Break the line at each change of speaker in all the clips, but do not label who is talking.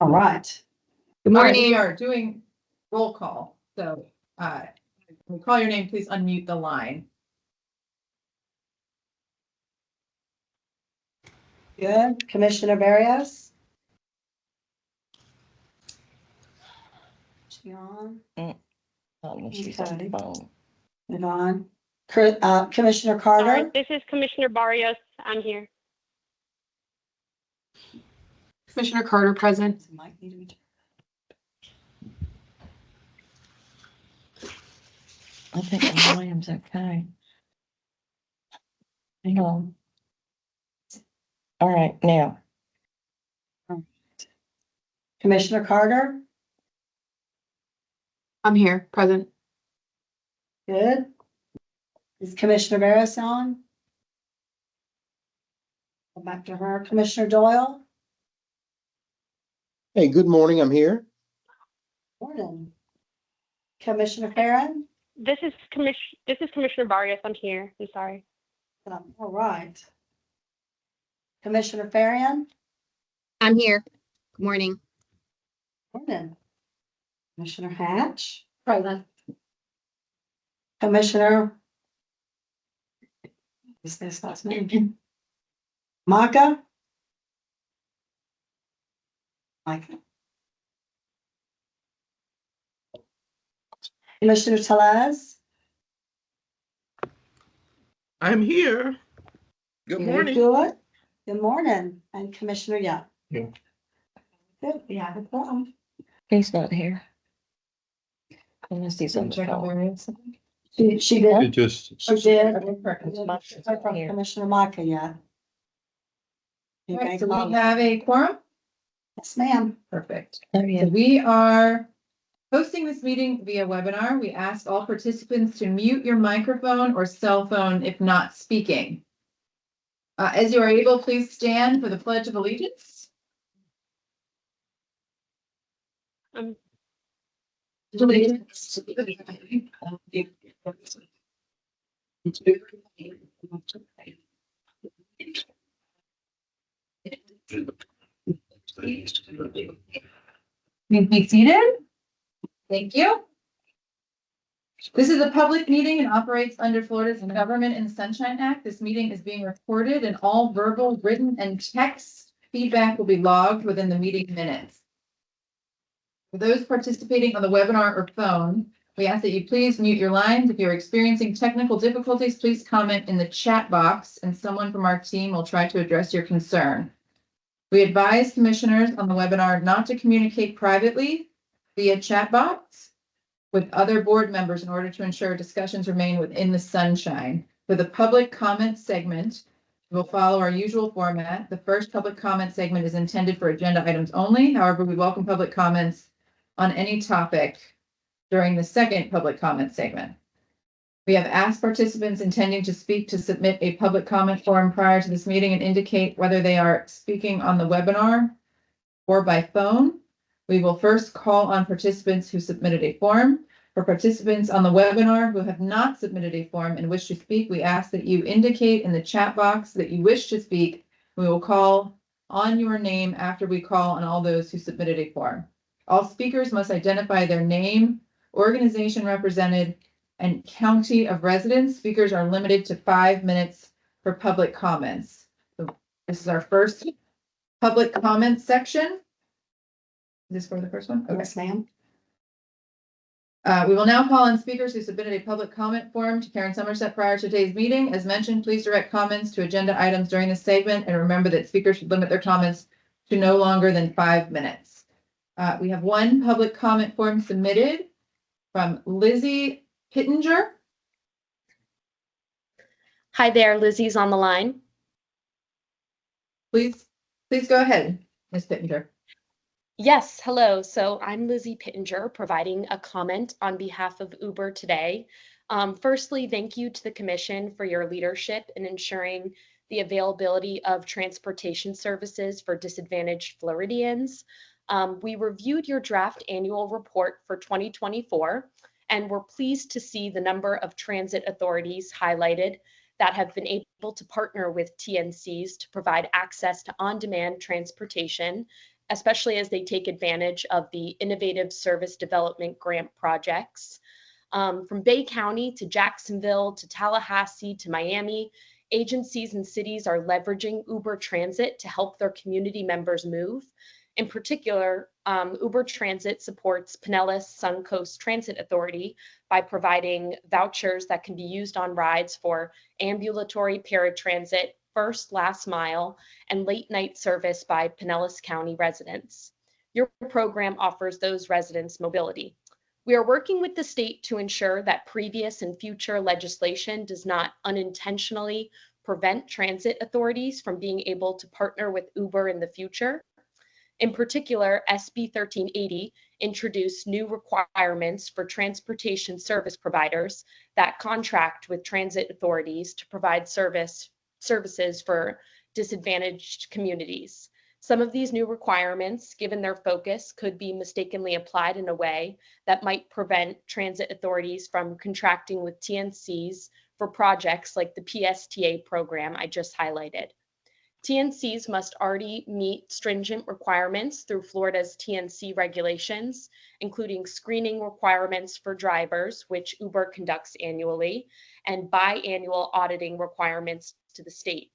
All right.
Good
All right,
morning.
we are doing roll call. So, when we call your name, please unmute the line.
Good. Commissioner Barrios? Is she on?
She's on the phone.
Move on. Commissioner
Sorry,
Carter?
this is Commissioner Barrios. I'm here.
Commissioner Carter present.
Might need to be-
I think William's okay. Hang on. All right, now.
Commissioner Carter?
I'm here, present.
Good. Is Commissioner Barrios on? Go back to her. Commissioner Doyle?
Hey, good morning. I'm here.
Morning. Commissioner Farron?
This is Commissioner Barrios. I'm here. I'm sorry.
All right. Commissioner Farron?
I'm here. Good morning.
Morning. Commissioner Hatch?
Present.
Commissioner? Is this last name? Maka? Micah. Commissioner Tellez?
I'm here. Good morning.
Good. Good morning. And Commissioner Young?
Yeah.
Good. We have a problem.
He's not here. Unless he's on the phone.
She did.
It just,
She did.
Mike's
Heard from
here.
Commissioner Micah yet.
All right, so we have a quorum.
Yes, ma'am.
Perfect.
Oh,
So
yeah.
we are hosting this meeting via webinar. We ask all participants to mute your microphone or cell phone if not speaking. As you are able, please stand for the Pledge of Allegiance.
Allegiance to
Please be seated. Thank you. This is a public meeting and operates under Florida's Government and Sunshine Act. This meeting is being recorded and all verbal, written, and text feedback will be logged within the meeting minutes. For those participating on the webinar or phone, we ask that you please mute your lines. If you're experiencing technical difficulties, please comment in the chat box and someone from our team will try to address your concern. We advise commissioners on the webinar not to communicate privately via chat box with other board members in order to ensure discussions remain within the sunshine. For the public comment segment, we'll follow our usual format. The first public comment segment is intended for agenda items only. However, we welcome public comments on any topic during the second public comment segment. We have asked participants intending to speak to submit a public comment form prior to this meeting and indicate whether they are speaking on the webinar or by phone. We will first call on participants who submitted a form. For participants on the webinar who have not submitted a form and wish to speak, we ask that you indicate in the chat box that you wish to speak. We will call on your name after we call on all those who submitted a form. All speakers must identify their name, organization represented, and county of residence. Speakers are limited to 5 minutes for public comments. So this is our first public comment section. Is this for the first one? Okay.
Yes, ma'am.
We will now call on speakers who submitted a public comment form to Karen Somerset prior to today's meeting. As mentioned, please direct comments to agenda items during this segment, and remember that speakers should limit their comments to no longer than 5 minutes. We have one public comment form submitted from Lizzie Pittenger.
Hi there, Lizzie's on the line.
Please go ahead, Ms. Pittenger.
Yes, hello. So I'm Lizzie Pittenger, providing a comment on behalf of Uber today. Firstly, thank you to the Commission for your leadership in ensuring the availability of transportation services for disadvantaged Floridians. We reviewed your draft annual report for 2024, and we're pleased to see the number of transit authorities highlighted that have been able to partner with TNCs to provide access to on-demand transportation especially as they take advantage of the Innovative Service Development Grant projects. From Bay County to Jacksonville to Tallahassee to Miami, agencies and cities are leveraging Uber Transit to help their community members move. In particular, Uber Transit supports Pinellas Suncoast Transit Authority by providing vouchers that can be used on rides for ambulatory paratransit, first, last mile, and late night service by Pinellas County residents. Your program offers those residents mobility. We are working with the state to ensure that previous and future legislation does not unintentionally prevent transit authorities from being able to partner with Uber in the future. In particular, SB 1380 introduced new requirements for transportation service providers that contract with transit authorities to provide services for disadvantaged communities. Some of these new requirements, given their focus, could be mistakenly applied in a way that might prevent transit authorities from contracting with TNCs for projects like the PSTA program I just highlighted. TNCs must already meet stringent requirements through Florida's TNC regulations, including screening requirements for drivers, which Uber conducts annually, and biannual auditing requirements to the state.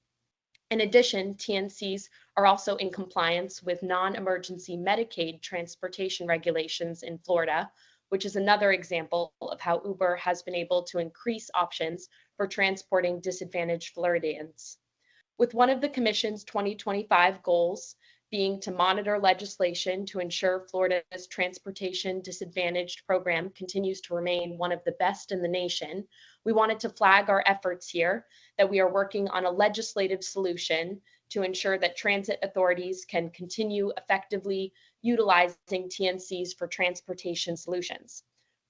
In addition, TNCs are also in compliance with non-emergency Medicaid transportation regulations in Florida, which is another example of how Uber has been able to increase options for transporting disadvantaged Floridians. With one of the Commission's 2025 goals being to monitor legislation to ensure Florida's transportation disadvantaged program continues to remain one of the best in the nation, we wanted to flag our efforts here that we are working on a legislative solution to ensure that transit authorities can continue effectively utilizing TNCs for transportation solutions.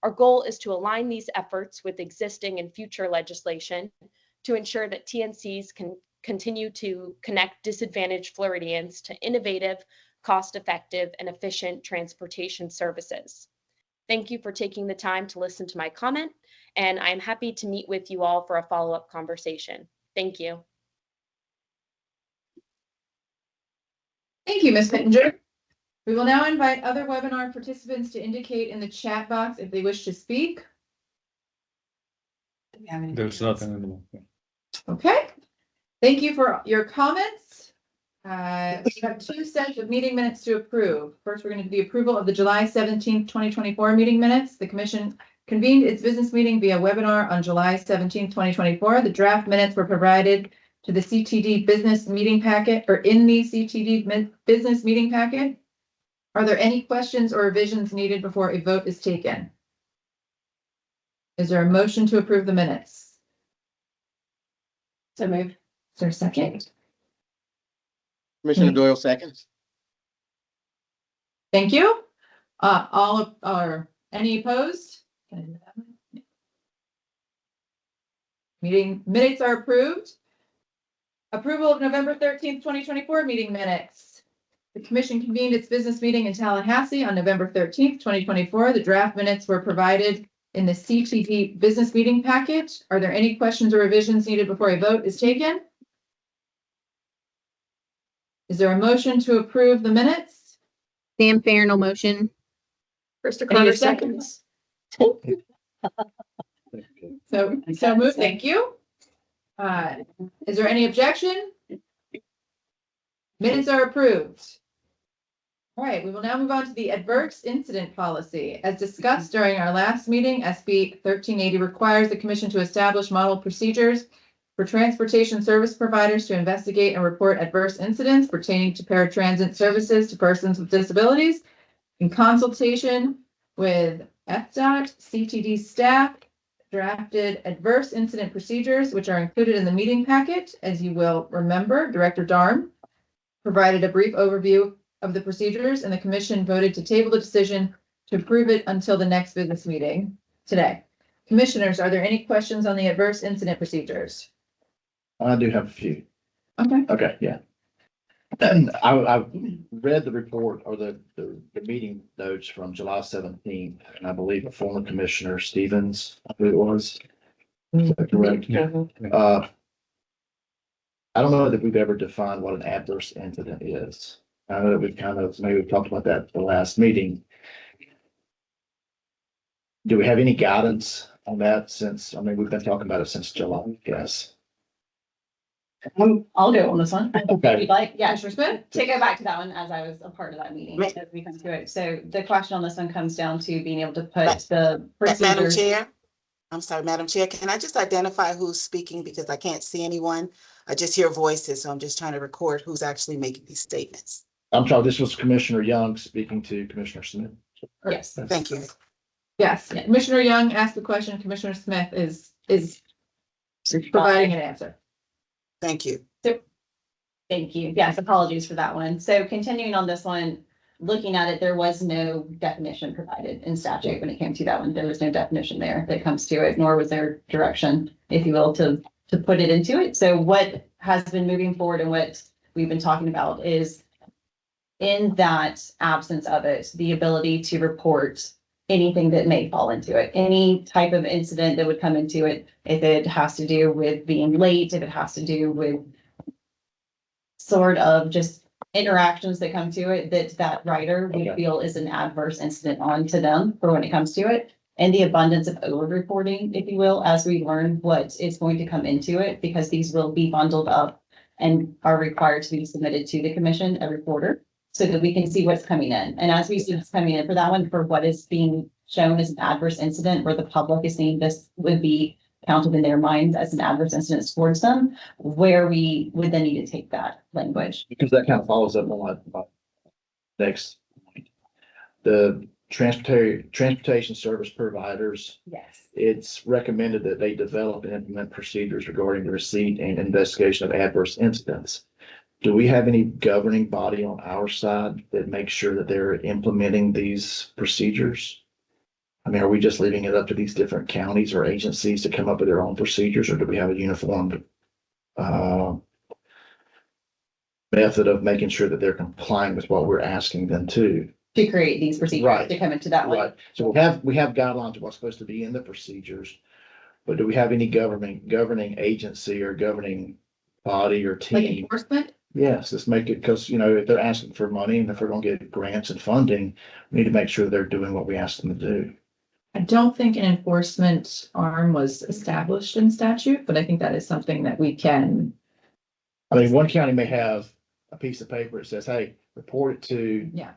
Our goal is to align these efforts with existing and future legislation to ensure that TNCs can continue to connect disadvantaged Floridians to innovative, cost-effective, and efficient transportation services. Thank you for taking the time to listen to my comment, and I'm happy to meet with you all for a follow-up conversation. Thank you.
Thank you, Ms. Pittenger. We will now invite other webinar participants to indicate in the chat box if they wish to speak.
There's nothing in the book.
Okay. Thank you for your comments. We have two sets of meeting minutes to approve. First, we're going to do the approval of the July 17th, 2024 meeting minutes. The Commission convened its business meeting via webinar on July 17th, 2024. The draft minutes were provided to the CTD business meeting packet or in the CTD business meeting packet. Are there any questions or revisions needed before a vote is taken? Is there a motion to approve the minutes?
So moved.
Is there a second?
Commissioner Doyle seconds.
Thank you. Any opposed? Meeting minutes are approved. Approval of November 13th, 2024 meeting minutes. The Commission convened its business meeting in Tallahassee on November 13th, 2024. The draft minutes were provided in the CTD business meeting packet. Are there any questions or revisions needed before a vote is taken? Is there a motion to approve the minutes?
Sam Farrell, motion.
Krista
I need a
Carter
second.
seconds.
So move, thank you. Is there any objection? Minutes are approved. All right, we will now move on to the adverse incident policy. As discussed during our last meeting, SB 1380 requires the Commission to establish model procedures for transportation service providers to investigate and report adverse incidents pertaining to paratransit services to persons with disabilities in consultation with FDOT, CTD staff, drafted adverse incident procedures, which are included in the meeting packet. As you will remember, Director Darm provided a brief overview of the procedures, and the Commission voted to table the decision to approve it until the next business meeting today. Commissioners, are there any questions on the adverse incident procedures?
I do have a few.
Okay.
Okay, yeah. And I read the report or the meeting notes from July 17th, and I believe the former Commissioner Stevens, who it was. Is that correct? I don't know that we've ever defined what an adverse incident is. I know that we've kind of, maybe we talked about that at the last meeting. Do we have any guidance on that since, I mean, we've been talking about it since July, I guess.
I'll go on this one.
Okay.
If you'd like, yeah,
Commissioner Smith?
to go back to that one, as I was a part of that meeting, as we come to it. So the question on this one comes down to being able to put the
Madam
procedures.
Chair, I'm sorry, Madam Chair, can I just identify who's speaking because I can't see anyone? I just hear voices, so I'm just trying to record who's actually making these statements.
I'm sorry, this was Commissioner Young speaking to Commissioner Smith.
Yes.
Thank you.
Yes, Commissioner Young asked the question, Commissioner Smith is providing an answer.
Thank you.
Thank you. Yes, apologies for that one. So continuing on this one, looking at it, there was no definition provided in statute when it came to that one. There was no definition there that comes to it, nor was there direction, if you will, to put it into it. So what has been moving forward and what we've been talking about is in that absence of it, the ability to report anything that may fall into it, any type of incident that would come into it, if it has to do with being late, if it has to do with sort of just interactions that come to it, that writer would
Okay.
feel is an adverse incident on to them for when it comes to it. And the abundance of over reporting, if you will, as we learn what is going to come into it, because these will be bundled up and are required to be submitted to the commission every quarter, so that we can see what's coming in. And as we see what's coming in for that one, for what is being shown as an adverse incident, where the public is seeing this would be counted in their minds as an adverse incident towards them, where we would then need to take that language.
Because that kind of follows up on my next point. The transportation service providers,
Yes.
it's recommended that they develop and implement procedures regarding the receipt and investigation of adverse incidents. Do we have any governing body on our side that makes sure that they're implementing these procedures? I mean, are we just leaving it up to these different counties or agencies to come up with their own procedures, or do we have a uniformed method of making sure that they're complying with what we're asking them to?
To create these procedures
Right.
to come into that one.
Right, so we have guidelines of what's supposed to be in the procedures. But do we have any governing agency or governing body or
Like
team?
enforcement?
Yes, let's make it, because, you know, if they're asking for money and if we're gonna get grants and funding, we need to make sure they're doing what we ask them to do.
I don't think an enforcement arm was established in statute, but I think that is something that we can,
I mean, one county may have a piece of paper that says, hey, report it to
yeah.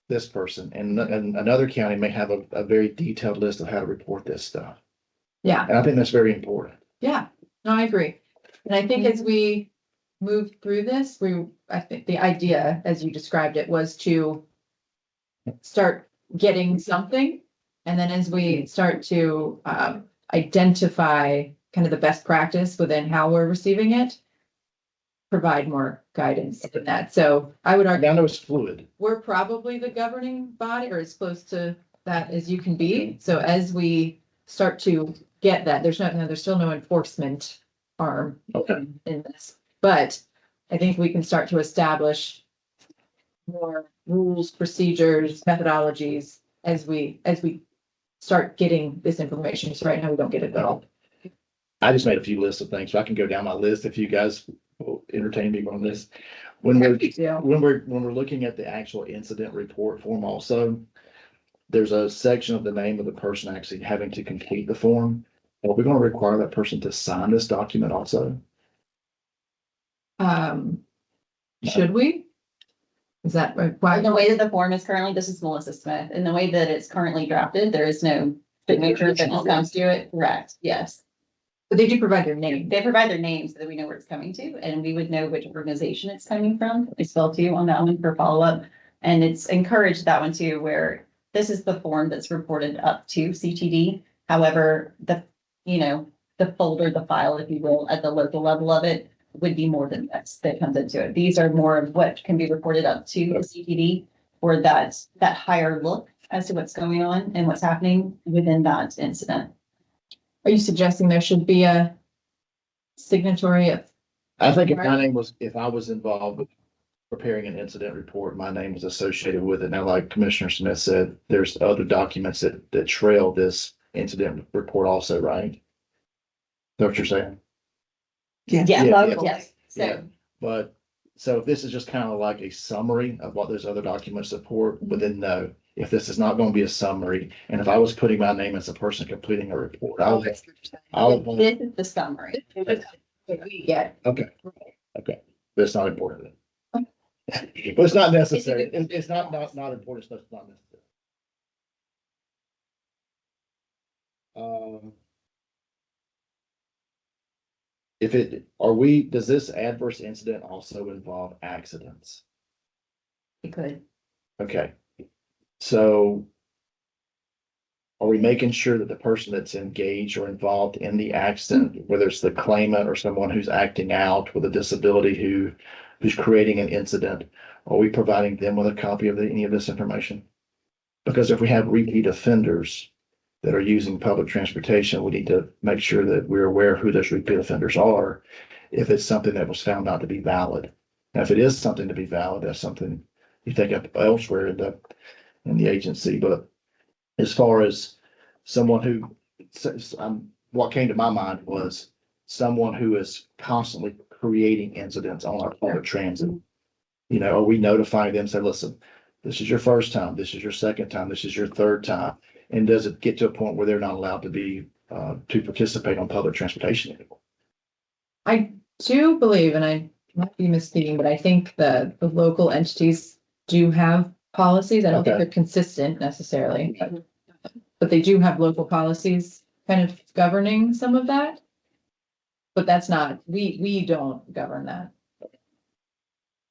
this person, and another county may have a very detailed list of how to report this stuff.
Yeah,
And I think that's very important.
yeah, no, I agree. And I think as we move through this, I think the idea, as you described it, was to start getting something. And then as we start to identify kind of the best practice within how we're receiving it, provide more guidance in that. So I would
I
argue
mean, I know it's fluid.
we're probably the governing body or as close to that as you can be. So as we start to get that, there's still no enforcement arm
Okay.
in this. But I think we can start to establish more rules, procedures, methodologies as we start getting this information. So right now we don't get it at all.
I just made a few lists of things, so I can go down my list if you guys will entertain me on this. When we're looking at the actual incident report form also, there's a section of the name of the person actually having to complete the form. Are we going to require that person to sign this document also?
Should we? Is that
By
required?
the way that the form is currently, this is Melissa Smith, and the way that it's currently drafted, there is no signature that comes to it. Correct, yes.
But they do provide their name.
They provide their names so that we know where it's coming to, and we would know which organization it's coming from. We spell too on that one for follow-up. And it's encouraged that one too, where this is the form that's reported up to CTD. However, the folder, the file, if you will, at the local level of it would be more than this that comes into it. These are more of what can be reported up to the CTD for that higher look as to what's going on and what's happening within that incident.
Are you suggesting there should be a signatory of?
I think if I was involved with preparing an incident report, my name was associated with it. Now, like Commissioner Smith said, there's other documents that trail this incident report also, right? Is that what you're saying?
Yeah,
Yeah.
yes.
Yeah.
So
But So if this is just kind of like a summary of what those other documents support, but then no, if this is not going to be a summary, and if I was putting my name as a person completing a report, I would
This is the summary.
Yeah.
okay, but it's not important. But it's not necessary. It's not important, so it's not necessary. Does this adverse incident also involve accidents?
It could.
Okay, so are we making sure that the person that's engaged or involved in the accident, whether it's the claimant or someone who's acting out with a disability who's creating an incident, are we providing them with a copy of any of this information? Because if we have repeat offenders that are using public transportation, we need to make sure that we're aware of who those repeat offenders are if it's something that was found not to be valid. Now, if it is something to be valid, that's something you take up elsewhere in the agency. But as far as someone who, what came to my mind was someone who is constantly creating incidents on our public transit. You know, are we notifying them, say, listen, this is your first time, this is your second time, this is your third time? And does it get to a point where they're not allowed to participate on public transportation anymore?
I do believe, and I might be misspeaking, but I think the local entities do have policies. I don't think
Okay.
they're consistent necessarily. But they do have local policies kind of governing some of that. But that's not, we don't govern that.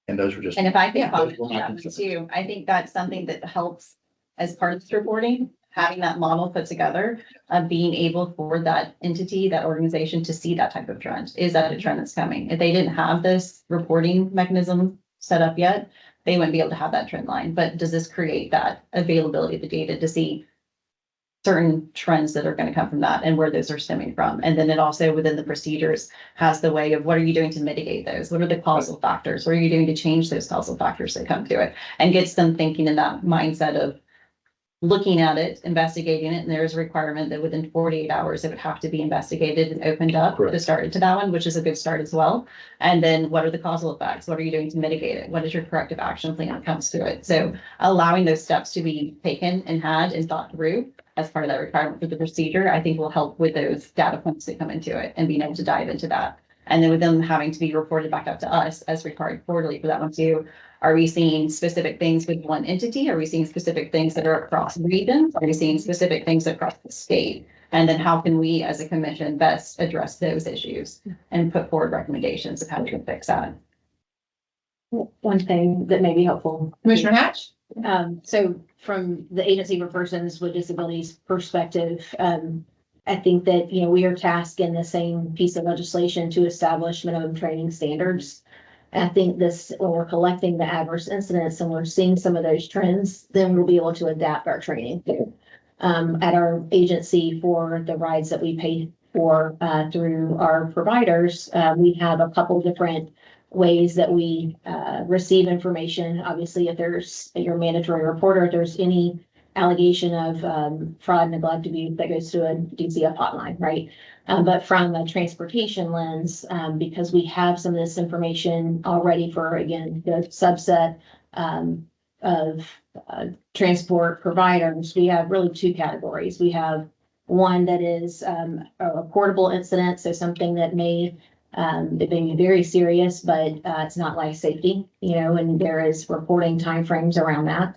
And those were just.
And if I
Yeah.
can comment
Those were
on
my
that one
concerns.
too, I think that's something that helps as part of this reporting, having that model put together of being able for that entity, that organization to see that type of trend. Is that a trend that's coming? If they didn't have this reporting mechanism set up yet, they wouldn't be able to have that trend line. But does this create that availability of the data to see certain trends that are going to come from that and where those are stemming from? And then it also within the procedures has the way of what are you doing to mitigate those? What are the causal factors? What are you doing to change those causal factors that come to it? And gets them thinking in that mindset of looking at it, investigating it, and there's a requirement that within 48 hours, it would have to be investigated and opened up
Correct.
to start into that one, which is a good start as well. And then what are the causal effects? What are you doing to mitigate it? What is your corrective action plan when it comes to it? So allowing those steps to be taken and had and thought through as part of that requirement for the procedure, I think will help with those data points that come into it and being able to dive into that. And then with them having to be reported back up to us as required quarterly for that one too. Are we seeing specific things with one entity? Are we seeing specific things that are across regions? Are we seeing specific things across the state? And then how can we as a commission best address those issues and put forward recommendations of how we can fix that?
One thing that may be helpful.
Commissioner Hatch?
So from the agency for persons with disabilities perspective, I think that, we are tasked in the same piece of legislation to establish minimum training standards. And I think this, when we're collecting the adverse incidents and we're seeing some of those trends, then we'll be able to adapt our training. At our agency for the rides that we pay for, through our providers, we have a couple different ways that we receive information. Obviously, if there's your mandatory reporter, if there's any allegation of fraud, neglect, abuse, that goes to a DCF hotline, right? But from a transportation lens, because we have some of this information already for, again, the subset of transport providers, we have really two categories. We have one that is a reportable incident, so something that may be very serious, but it's not life safety, and there is reporting timeframes around that.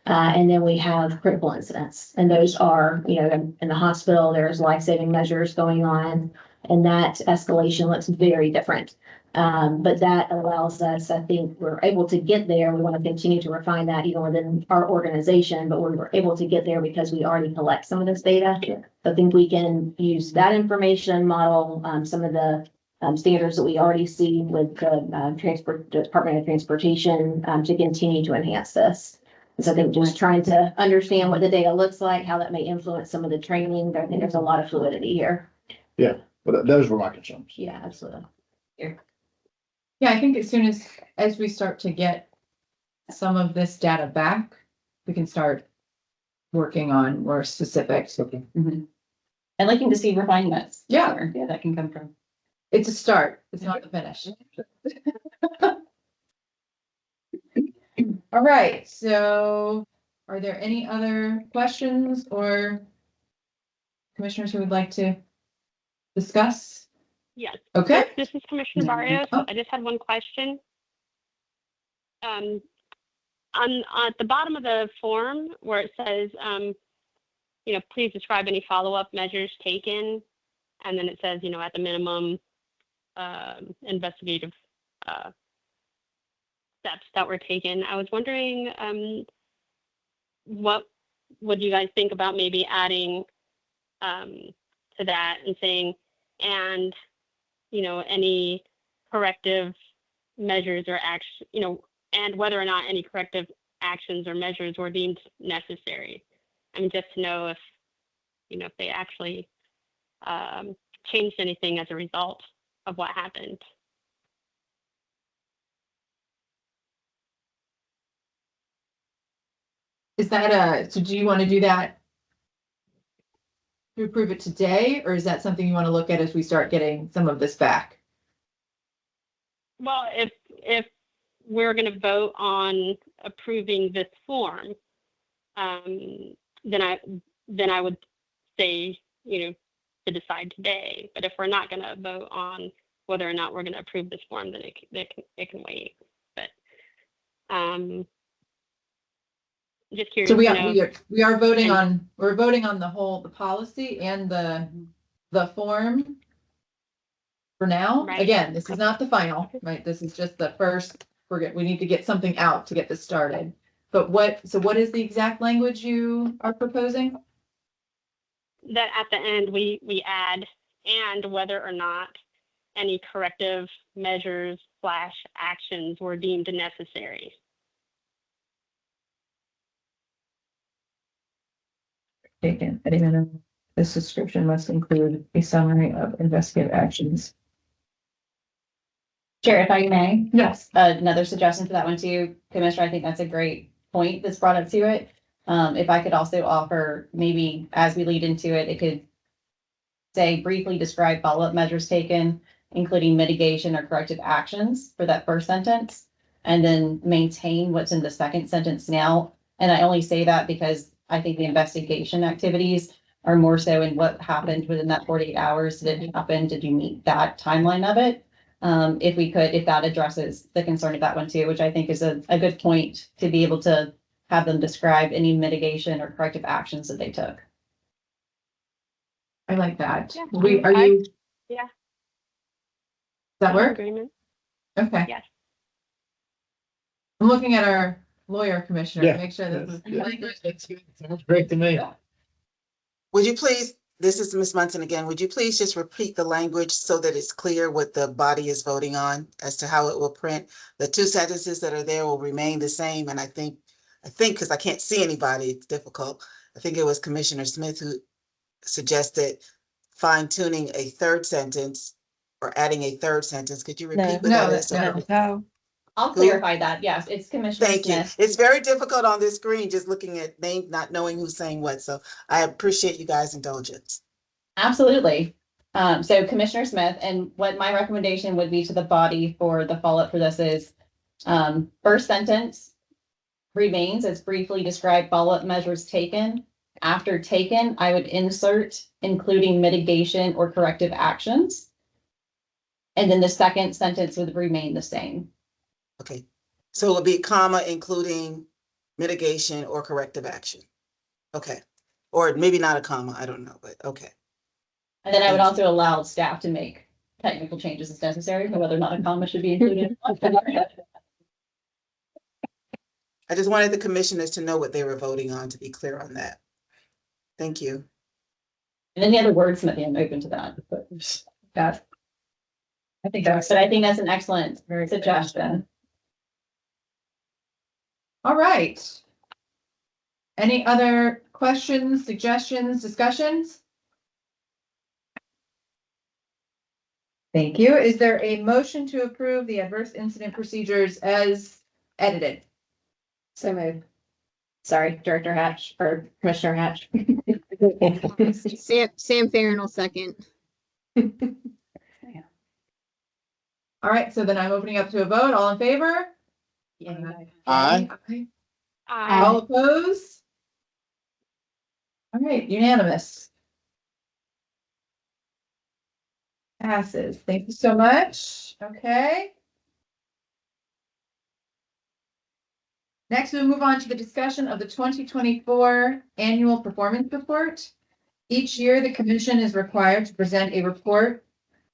And then we have critical incidents, and those are, in the hospital, there's life-saving measures going on, and that escalation looks very different. But that allows us, I think we're able to get there. We want to continue to refine that even within our organization, but we were able to get there because we already collect some of this data. I think we can use that information model, some of the standards that we already see with the Department of Transportation to continue to enhance this. So I think just trying to understand what the data looks like, how that may influence some of the training. I think there's a lot of fluidity here.
Yeah, but those were my concerns.
Yeah, absolutely.
Yeah, I think as soon as we start to get some of this data back, we can start working on more specifics.
And looking to see refinements.
Yeah.
Yeah, that can come from.
It's a start. It's not the finish. All right, so are there any other questions or commissioners who would like to discuss?
Yes.
Okay.
This is Commissioner Barrios.
Oh.
I just had one question. On at the bottom of the form where it says, please describe any follow-up measures taken, and then it says, at the minimum, investigative steps that were taken. I was wondering, what would you guys think about maybe adding to that and saying, and any corrective measures or action, and whether or not any corrective actions or measures were deemed necessary. I mean, just to know if they actually changed anything as a result of what happened.
Is that so do you want to do that to approve it today, or is that something you want to look at as we start getting some of this back?
Well, if we're going to vote on approving this form, then I would say, to decide today. But if we're not going to vote on whether or not we're going to approve this form, then it can wait. But just curious.
So we
to
are voting on, we're voting on the policy and the form for now.
Right.
Again, this is not the final, right? This is just the first, we need to get something out to get this started. But what is the exact language you are proposing?
that at the end we add, and whether or not any corrective measures / actions were deemed necessary.
Taken at a minimum. This description must include a summary of investigative actions.
Chair, if I may,
Yes.
another suggestion for that one too, Commissioner, I think that's a great point that's brought up to it. If I could also offer, maybe as we lead into it, it could say briefly describe follow-up measures taken, including mitigation or corrective actions for that first sentence, and then maintain what's in the second sentence now. And I only say that because I think the investigation activities are more so in what happened within that 48 hours. Did it happen? Did you meet that timeline of it? If that addresses the concern of that one too, which I think is a good point to be able to have them describe any mitigation or corrective actions that they took.
I like that.
Yeah, yeah.
Does that work?
Agreement.
Okay.
Yes.
I'm looking at our lawyer commissioner to
Yeah.
make sure this is.
That's good. Sounds great to me.
Would you please, this is Ms. Munson again, would you please just repeat the language so that it's clear what the body is voting on as to how it will print? The two sentences that are there will remain the same, and I think, because I can't see anybody, it's difficult. I think it was Commissioner Smith who suggested fine tuning a third sentence or adding a third sentence. Could you repeat what that is?
No.
I'll clarify that. Yes, it's Commissioner
Thank you.
Smith.
It's very difficult on this screen, just looking at names, not knowing who's saying what. So I appreciate you guys' indulgence.
Absolutely. So Commissioner Smith, and what my recommendation would be to the body for the follow-up for this is, first sentence remains as briefly described follow-up measures taken. After taken, I would insert including mitigation or corrective actions. And then the second sentence would remain the same.
Okay, so it'll be comma, including mitigation or corrective action. Okay, or maybe not a comma, I don't know, but okay.
And then I would also allow staff to make technical changes as necessary, but whether or not a comma should be included.
I just wanted the commissioners to know what they were voting on, to be clear on that. Thank you.
And any other wordsmithing, I'm open to that, but that. I think that's an excellent suggestion.
All right. Any other questions, suggestions, discussions? Thank you. Is there a motion to approve the adverse incident procedures as edited?
So moved. Sorry, Director Hatch or Commissioner Hatch.
Sam Farren will second.
All right, so then I'm opening up to a vote. All in favor?
Aye.
All opposed? All right, unanimous. Passes. Thank you so much. Okay. Next, we'll move on to the discussion of the 2024 annual performance report. Each year, the commission is required to present a report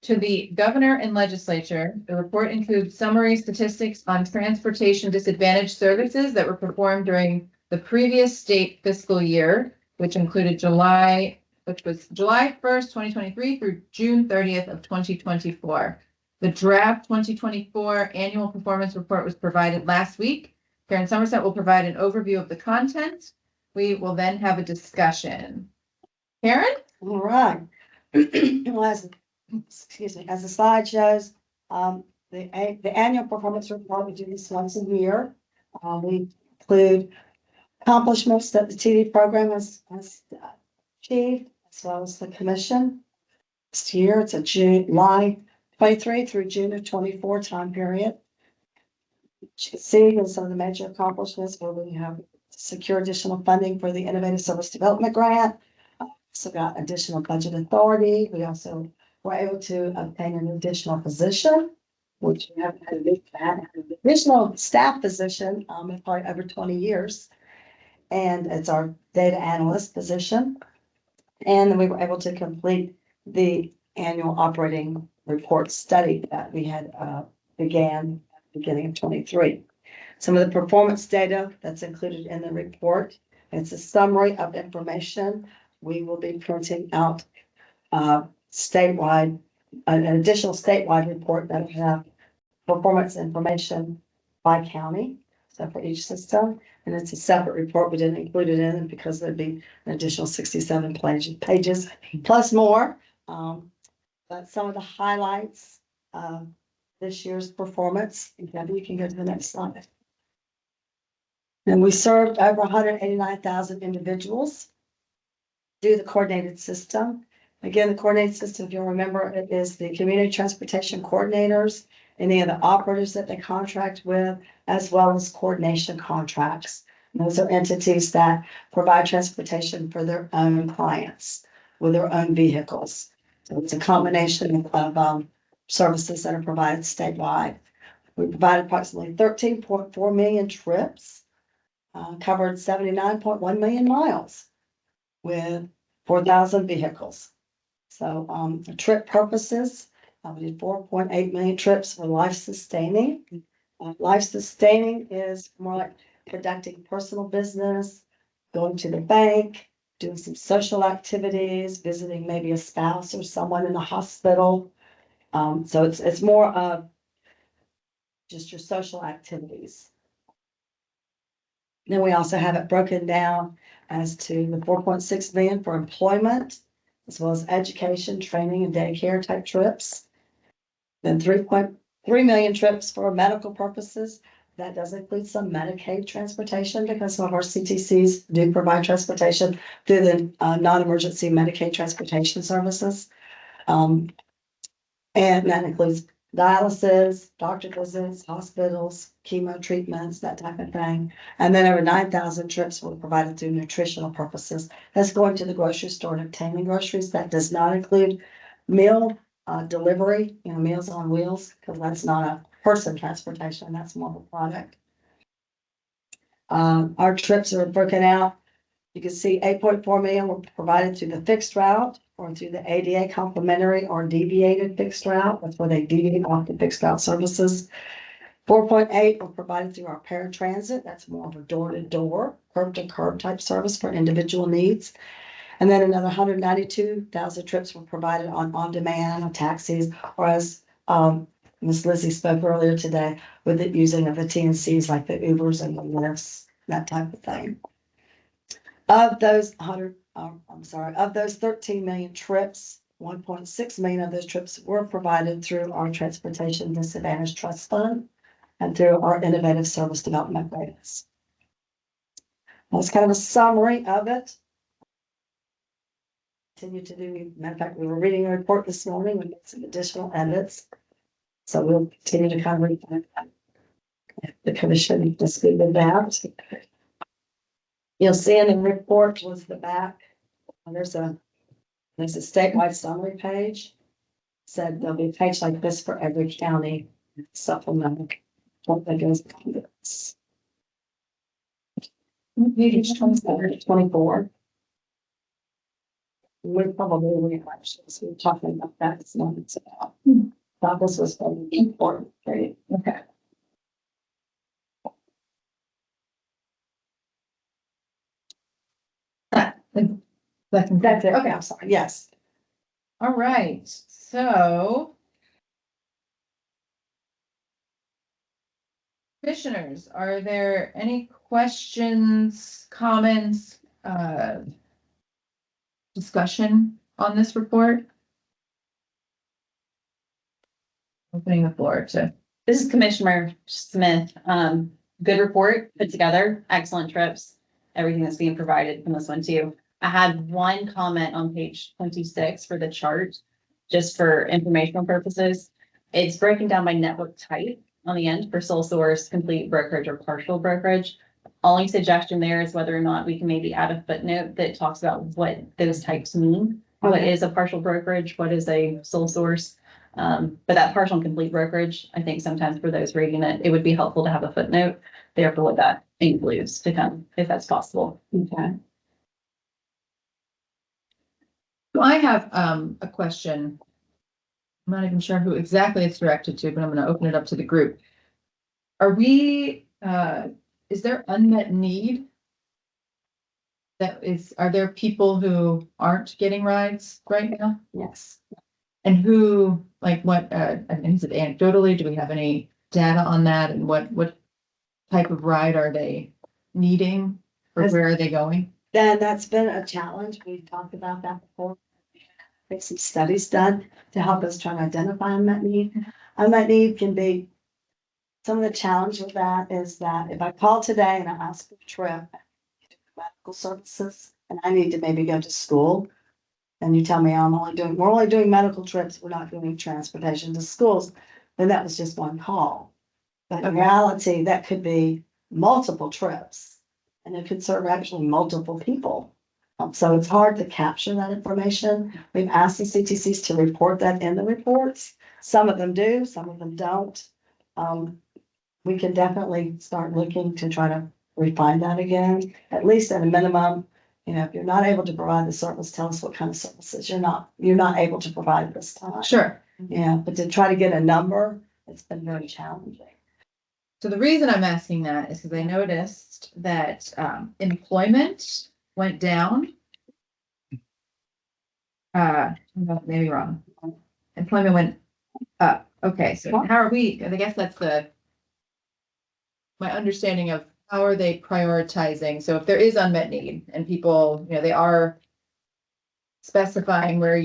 to the governor and legislature. The report includes summary statistics on transportation disadvantaged services that were performed during the previous state fiscal year, which included July 1st, 2023 through June 30th of 2024. The draft 2024 annual performance report was provided last week. Karen Somerset will provide an overview of the content. We will then have a discussion. Karen?
All right. Well, excuse me, as the slide shows, the annual performance report, we do this once a year. We include accomplishments that the TD program has achieved, as well as the commission. This year, it's a July 23 through June of 24 time period. You can see some of the major accomplishments where we have secured additional funding for the Innovative Service Development Grant. So got additional budget authority. We also were able to obtain an additional position, which we haven't had an additional staff position in probably over 20 years. And it's our data analyst position. And then we were able to complete the annual operating report study that we had began at the beginning of 23. Some of the performance data that's included in the report. It's a summary of information. We will be printing out statewide, an additional statewide report that will have performance information by county, so for each system. And it's a separate report. We didn't include it in because there'd be an additional 67 pages plus more. But some of the highlights of this year's performance, Debbie, you can go to the next slide. And we served over 189,000 individuals through the coordinated system. Again, the coordinated system, if you'll remember, it is the community transportation coordinators, any of the operators that they contract with, as well as coordination contracts. And those are entities that provide transportation for their own clients with their own vehicles. So it's a combination of services that are provided statewide. We provided approximately 13.4 million trips, covered 79.1 million miles with 4,000 vehicles. So trip purposes, we did 4.8 million trips for life sustaining. Life sustaining is more like conducting personal business, going to the bank, doing some social activities, visiting maybe a spouse or someone in the hospital. So it's more of just your social activities. Then we also have it broken down as to the 4.6 million for employment, as well as education, training, and daycare type trips. Then 3.3 million trips for medical purposes. That does include some Medicaid transportation because some of our CTCs do provide transportation through the non-emergency Medicaid transportation services. And that includes dialysis, doctor visits, hospitals, chemo treatments, that type of thing. And then over 9,000 trips were provided through nutritional purposes. That's going to the grocery store and obtaining groceries. That does not include meal delivery, Meals on Wheels, because that's not a person transportation, that's more of a product. Our trips are broken out. You can see 8.4 million were provided through the fixed route or through the ADA complementary or deviated fixed route. That's where they deviate off the fixed route services. 4.8 were provided through our paratransit. That's more of a door-to-door, curb-to-curb type service for individual needs. And then another 192,000 trips were provided on-demand taxis, or as Ms. Lizzie spoke earlier today, with the using of the TNCs like the Ubers and the Lyfts, that type of thing. Of those 13 million trips, 1.6 million of those trips were provided through our Transportation Disadvantage Trust Fund and through our Innovative Service Development Grants. That's kind of a summary of it. Continue to do, matter of fact, we were reading a report this morning, we made some additional edits. So we'll continue to kind of read that. The commission disputed that. You'll see in the report was the back. There's a statewide summary page. Said there'll be a page like this for every county supplemental. What that goes on this. Page 24. We're probably we're talking about that. It's not, it's about. Thought this was very important, right?
Okay.
That's it.
Okay.
I'm sorry. Yes.
All right, so. Commissioners, are there any questions, comments, discussion on this report? Opening the floor to,
This is Commissioner Smith. Good report, put together, excellent trips, everything that's being provided from this one too. I had one comment on page 26 for the chart, just for informational purposes. It's broken down by network type on the end for sole source, complete brokerage, or partial brokerage. Only suggestion there is whether or not we can maybe add a footnote that talks about what those types mean. What is a partial brokerage? What is a sole source? But that partial and complete brokerage, I think sometimes for those reading it, it would be helpful to have a footnote there for what that includes to come, if that's possible.
Okay.
so I have, a question. I'm not even sure who exactly it's directed to, but I'm gonna open it up to the group. Are we, is there unmet need? Are there people who aren't getting rides right now?
Yes.
And who, like what, is it anecdotally, do we have any data on that, and what type of ride are they needing? Or where are they going?
Then that's been a challenge. We've talked about that before. There's some studies done to help us try to identify unmet need. Unmet need can be, some of the challenge with that is that if I call today and I ask for a trip, medical services, and I need to maybe go to school, and you tell me we're only doing medical trips, we're not doing transportation to schools, then that was just one call. But in
Okay.
reality, that could be multiple trips, and it could serve actually multiple people. So it's hard to capture that information. We've asked the CTCs to report that in the reports. Some of them do, some of them don't. We can definitely start looking to try to refine that again, at least at a minimum. You know, if you're not able to provide the service, tell us what kind of services you're not able to provide this time.
Sure.
Yeah, but to try to get a number, it's been very challenging.
So the reason I'm asking that is because I noticed that, employment went down. No, maybe wrong. Employment went up. Okay, so how are we, I guess that's my understanding of how are they prioritizing? So if there is unmet need and people, they are specifying where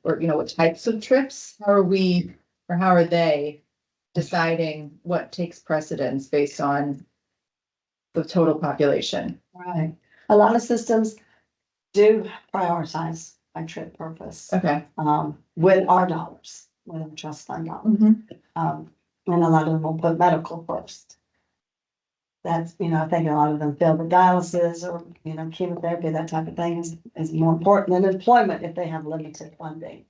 what types of trips, how are they deciding what takes precedence based on the total population?
Right. A lot of systems do prioritize by trip purpose,
Okay.
with our dollars, with our trust fund dollars. And a lot of them will put medical first. That's, I think a lot of them feel the dialysis or, chemotherapy, that type of thing is more important than employment if they have limited funding.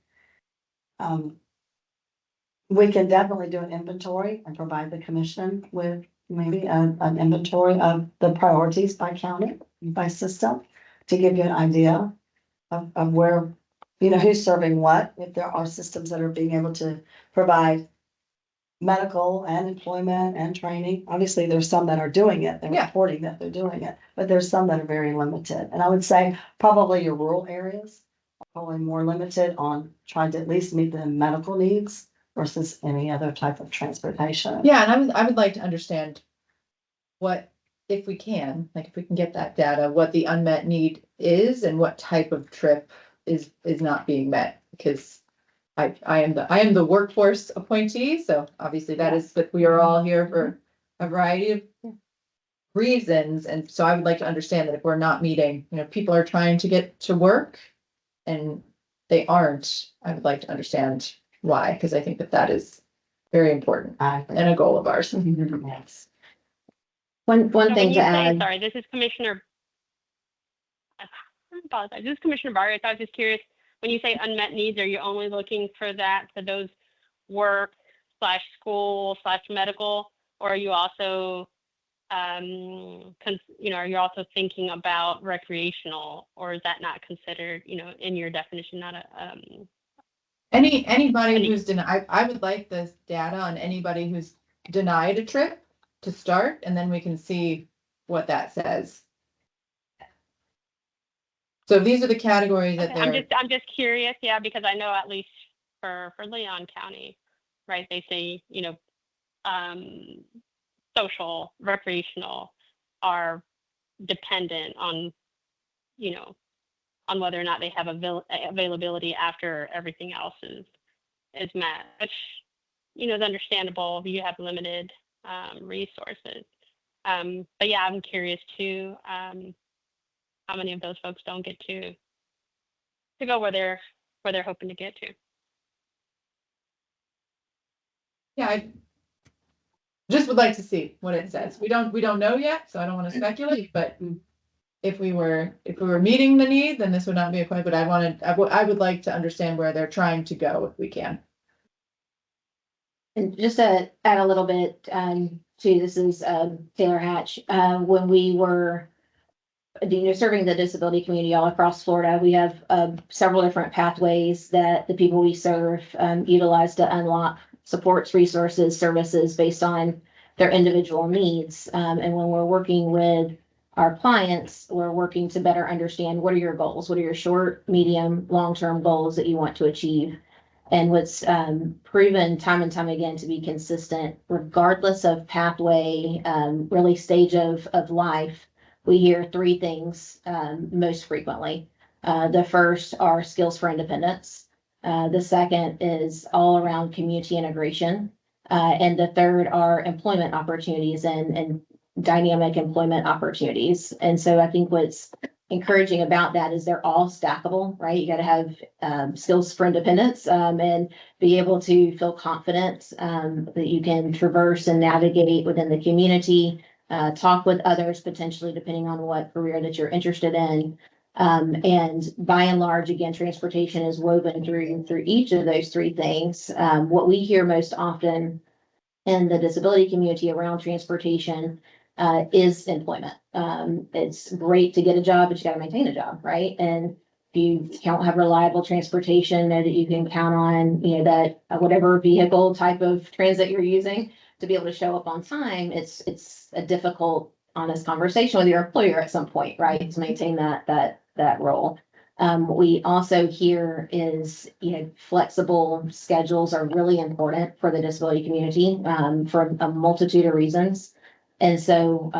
We can definitely do an inventory and provide the commission with maybe an inventory of the priorities by county, by system, to give you an idea of where, who's serving what, if there are systems that are being able to provide medical and employment and training. Obviously, there's some that are doing it, they're
Yeah.
reporting that they're doing it, but there's some that are very limited. And I would say probably your rural areas are probably more limited on trying to at least meet the medical needs versus any other type of transportation.
Yeah, and I would like to understand what, if we can get that data, what the unmet need is and what type of trip is not being met, because I am the workforce appointee, so obviously that is, but we are all here for a variety of reasons, and so I would like to understand that if we're not meeting, people are trying to get to work and they aren't, I would like to understand why, because I think that is very important and a goal of ours.
Yes.
One
So when
thing
you
to
say,
add.
sorry, this is Commissioner. I apologize. This is Commissioner Barrios. I was just curious, when you say unmet needs, are you only looking for that for those work / school / medical, or are you also, are you also thinking about recreational, or is that not considered, in your definition, not a,
Anybody
Any-
who's denied, I would like this data on anybody who's denied a trip to start, and then we can see what that says. So these are the categories that
Okay,
they're,
I'm just curious, yeah, because I know at least for Leon County, right, they say, social, recreational are dependent on, on whether or not they have availability after everything else is met, which, is understandable if you have limited resources. But yeah, I'm curious too, how many of those folks don't get to go where they're hoping to get to.
yeah, I just would like to see what it says. We don't know yet, so I don't want to speculate, but if we were meeting the need, then this would not be a question, but I would like to understand where they're trying to go if we can.
And just to add a little bit, to this is Taylor Hatch. When we were, serving the disability community all across Florida, we have several different pathways that the people we serve utilize to unlock supports, resources, services based on their individual needs. And when we're working with our clients, we're working to better understand what are your goals, what are your short, medium, long-term goals that you want to achieve. And what's proven time and time again to be consistent, regardless of pathway, really stage of life, we hear three things most frequently. The first are skills for independence. The second is all around community integration. And the third are employment opportunities and dynamic employment opportunities. And so I think what's encouraging about that is they're all stackable, right? You got to have skills for independence and be able to feel confident that you can traverse and navigate within the community, talk with others potentially depending on what career that you're interested in. And by and large, again, transportation is woven through each of those three things. What we hear most often in the disability community around transportation is employment. It's great to get a job, but you got to maintain a job, right? And if you don't have reliable transportation, know that you can count on, that whatever vehicle type of transit you're using to be able to show up on time. It's a difficult, honest conversation with your employer at some point, right? To maintain that role. What we also hear is, flexible schedules are really important for the disability community for a multitude of reasons. And so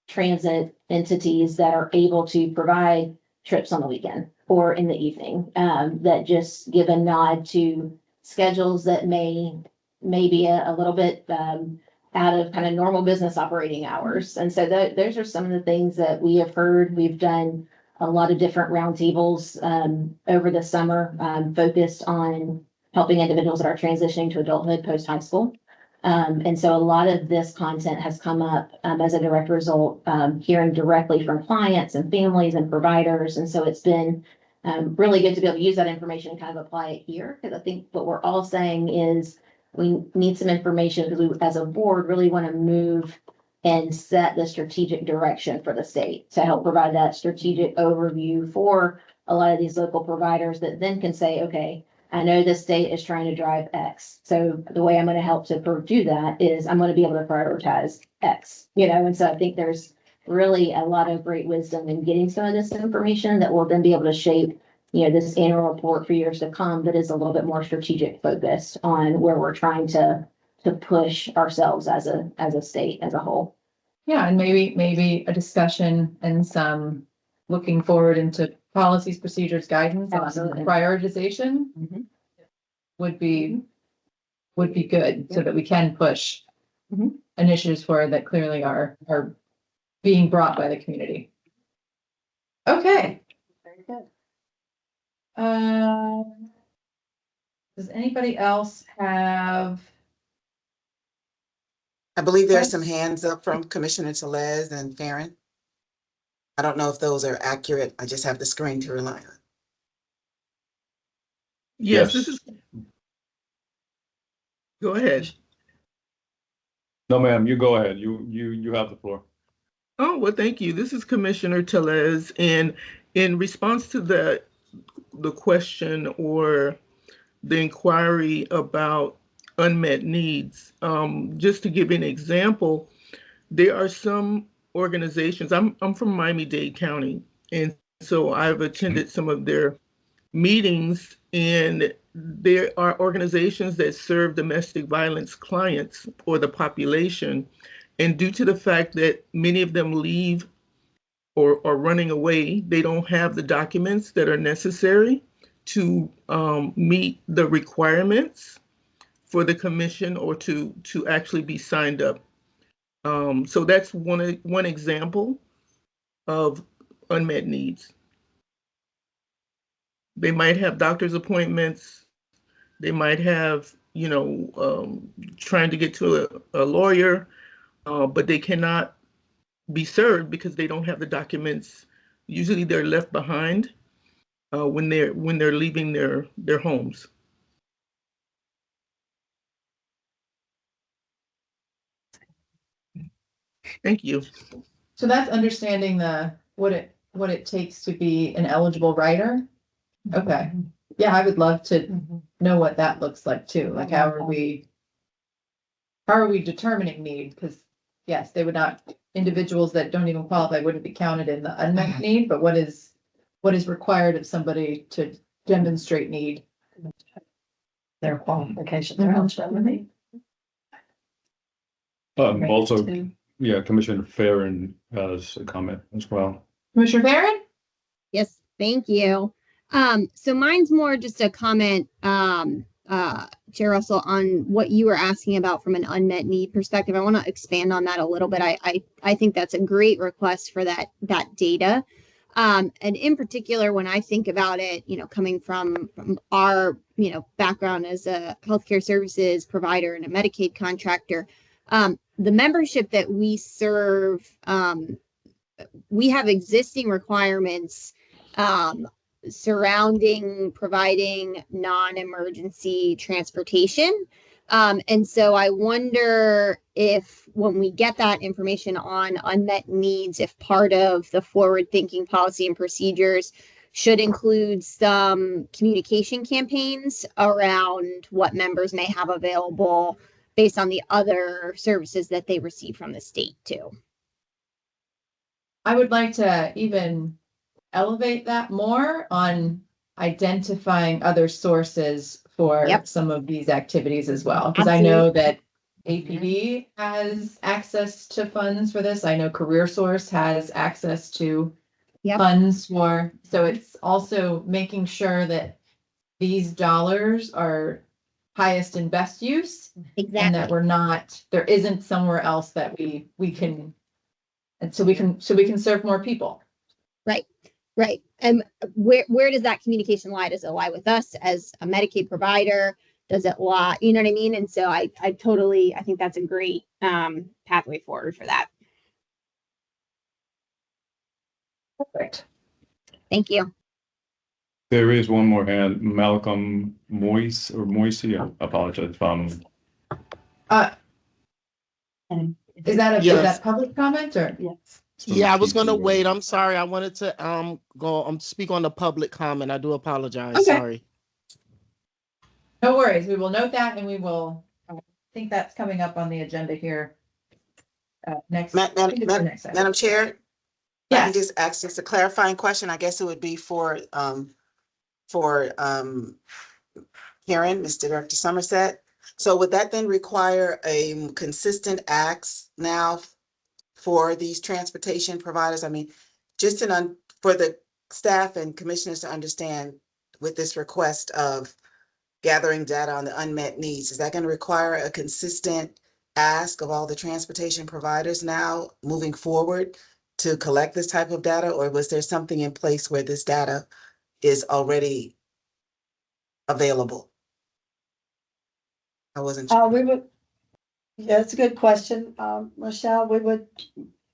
transit entities that are able to provide trips on the weekend or in the evening that just give a nod to schedules that may be a little bit out of kind of normal business operating hours. And so those are some of the things that we have heard. We've done a lot of different roundtables over the summer focused on helping individuals that are transitioning to adulthood post high school. And so a lot of this content has come up as a direct result, hearing directly from clients and families and providers. And so it's been really good to be able to use that information and kind of apply it here. Because I think what we're all saying is we need some information because we, as a board, really want to move and set the strategic direction for the state to help provide that strategic overview for a lot of these local providers that then can say, okay, I know the state is trying to drive X. So the way I'm going to help to do that is I'm going to be able to prioritize X, and so I think there's really a lot of great wisdom in getting some of this information that will then be able to shape, this annual report for years to come that is a little bit more strategic focused on where we're trying to push ourselves as a state as a whole.
Yeah, and maybe a discussion and some looking forward into policies, procedures, guidance on
Absolutely.
prioritization would be good so that we can push initiatives forward that clearly are being brought by the community. Okay.
Very good.
Does anybody else have
I believe there's some hands up from Commissioner Tellez and Farron. I don't know if those are accurate. I just have the screen to rely on.
Yes, this is, go ahead.
No, ma'am, you go ahead. You have the floor.
Oh, well, thank you. This is Commissioner Tellez, and in response to the question or the inquiry about unmet needs, just to give an example, there are some organizations. I'm from Miami-Dade County, and so I've attended some of their meetings, and there are organizations that serve domestic violence clients or the population. And due to the fact that many of them leave or are running away, they don't have the documents that are necessary to meet the requirements for the commission or to actually be signed up. So that's one example of unmet needs. They might have doctor's appointments. They might have, trying to get to a lawyer, but they cannot be served because they don't have the documents. Usually they're left behind when they're leaving their homes. Thank you.
So that's understanding what it takes to be an eligible writer. Okay. Yeah, I would love to know what that looks like too. Like, how are we determining need? Because yes, they would not, individuals that don't even qualify wouldn't be counted in the unmet need, but what is required of somebody to demonstrate need?
Their qualifications, their eligibility.
Also, yeah, Commissioner Farron has a comment as well.
Commissioner Barron?
Yes, thank you. So mine's more just a comment, Chair Russell, on what you were asking about from an unmet need perspective. I want to expand on that a little bit. I think that's a great request for that data. And in particular, when I think about it, coming from our, background as a healthcare services provider and a Medicaid contractor, the membership that we serve, we have existing requirements surrounding providing non-emergency transportation. And so I wonder if when we get that information on unmet needs, if part of the forward-thinking policy and procedures should include some communication campaigns around what members may have available based on the other services that they receive from the state too.
I would like to even elevate that more on identifying other sources for some of these activities as well. Because I know that APD has access to funds for this. I know CareerSource has access to funds for, so it's also making sure that these dollars are highest and best use.
Exactly.
And that there isn't somewhere else that we can, and so we can serve more people.
Right. And where does that communication lie? Does it lie with us as a Medicaid provider? Does it lie, you know what I mean? And so I think that's a great pathway forward for that.
Perfect.
Thank you.
There is one more hand, Malcolm Moise. I apologize if I'm.
Is that public comment or?
Yes.
Yeah, I was gonna wait. I'm sorry. I wanted to go speak on the public comment. I do apologize.
Okay.
Sorry.
No worries. We will note that and we will, I think that's coming up on the agenda here. Next.
Madam Chair?
Yes.
I can just ask just a clarifying question. I guess it would be for Karen, Mr. Director Somerset. So would that then require a consistent acts now for these transportation providers? I mean, just for the staff and commissioners to understand with this request of gathering data on the unmet needs, is that going to require a consistent ask of all the transportation providers now moving forward to collect this type of data? Or was there something in place where this data is already available? I wasn't sure.
Yeah, it's a good question, Michelle. We would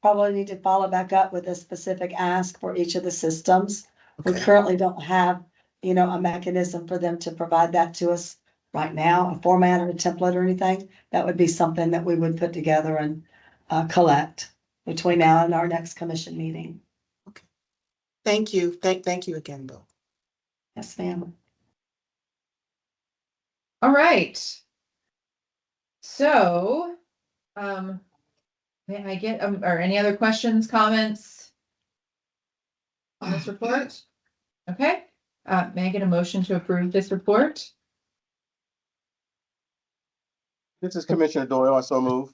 probably need to follow back up with a specific ask for each of the systems. We
Okay.
currently don't have, a mechanism for them to provide that to us right now, a format or a template or anything. That would be something that we would put together and collect between now and our next commission meeting.
Thank you. Thank you again, Bill.
Yes, ma'am.
All right. So, may I get, or any other questions, comments on this report? Okay, may I get a motion to approve this report?
This is Commissioner Doyle. I so move.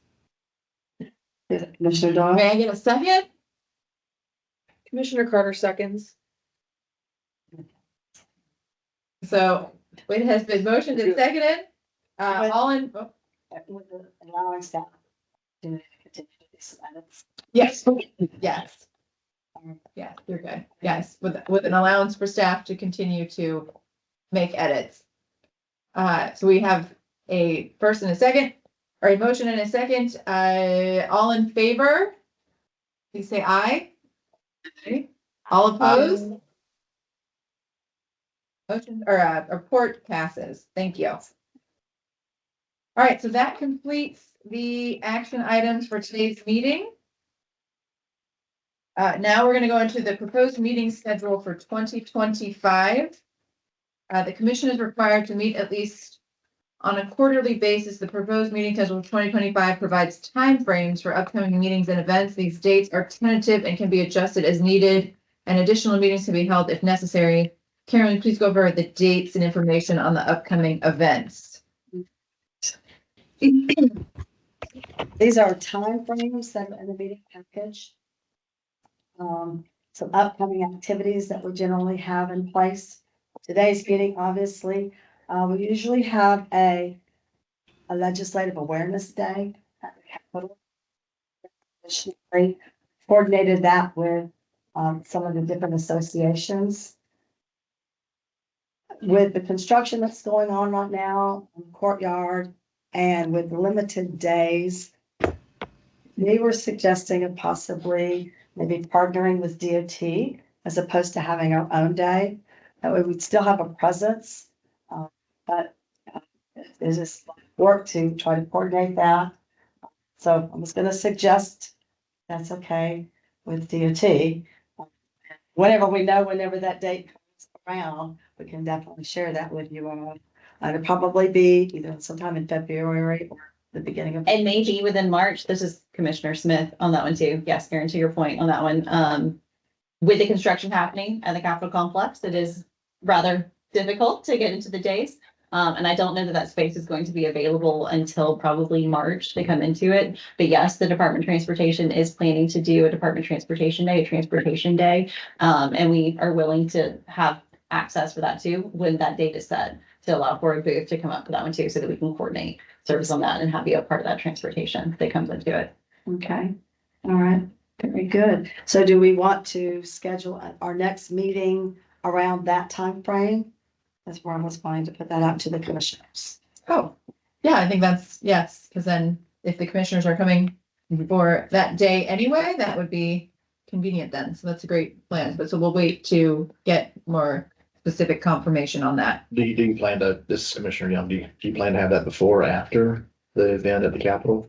Commissioner Doyle?
May I get a second?
Commissioner Carter seconds.
So it has been motioned and seconded. All in, oh,
With allowing staff to continue these items.
yes, yes. Yeah, you're good. Yes, with an allowance for staff to continue to make edits. So we have a first and a second, or a motion and a second. All in favor? Please say aye. Aye. All opposed? Motion or report passes. Thank you. All right, so that completes the action items for today's meeting. Now we're going to go into the proposed meeting schedule for 2025. The commission is required to meet at least on a quarterly basis. The proposed meeting schedule of 2025 provides timeframes for upcoming meetings and events. These dates are tentative and can be adjusted as needed, and additional meetings can be held if necessary. Karen, please go over the dates and information on the upcoming events.
These are timeframes that are in the meeting package. Some upcoming activities that we generally have in place. Today's meeting, obviously, we usually have a legislative awareness day at the Capitol. Additionally, coordinated that with some of the different associations. With the construction that's going on right now in the courtyard and with limited days, we were suggesting of possibly maybe partnering with DOT as opposed to having our own day. That way we'd still have a presence, but it's just work to try to coordinate that. So I'm just gonna suggest that's okay with DOT. Whenever that date comes around, we can definitely share that with you all. It'll probably be either sometime in February or the beginning of.
And maybe within March. This is Commissioner Smith on that one too. Yes, Karen, to your point on that one. With the construction happening at the Capitol complex, it is rather difficult to get into the days. And I don't know that that space is going to be available until probably March to come into it. But yes, the Department of Transportation is planning to do a Department of Transportation Day, a transportation day. And we are willing to have access for that too, when that date is set, to allow for a booth to come up for that one too, so that we can coordinate service on that and have you a part of that transportation that comes into it.
Okay, all right, very good. So do we want to schedule our next meeting around that time frame? That's where I was going to put that out to the commissioners.
Oh, yeah, I think that's, yes, because then if the commissioners are coming for that day anyway, that would be convenient then. So that's a great plan. But so we'll wait to get more specific confirmation on that.
Do you plan to, this is Commissioner Young, do you plan to have that before or after the event at the Capitol?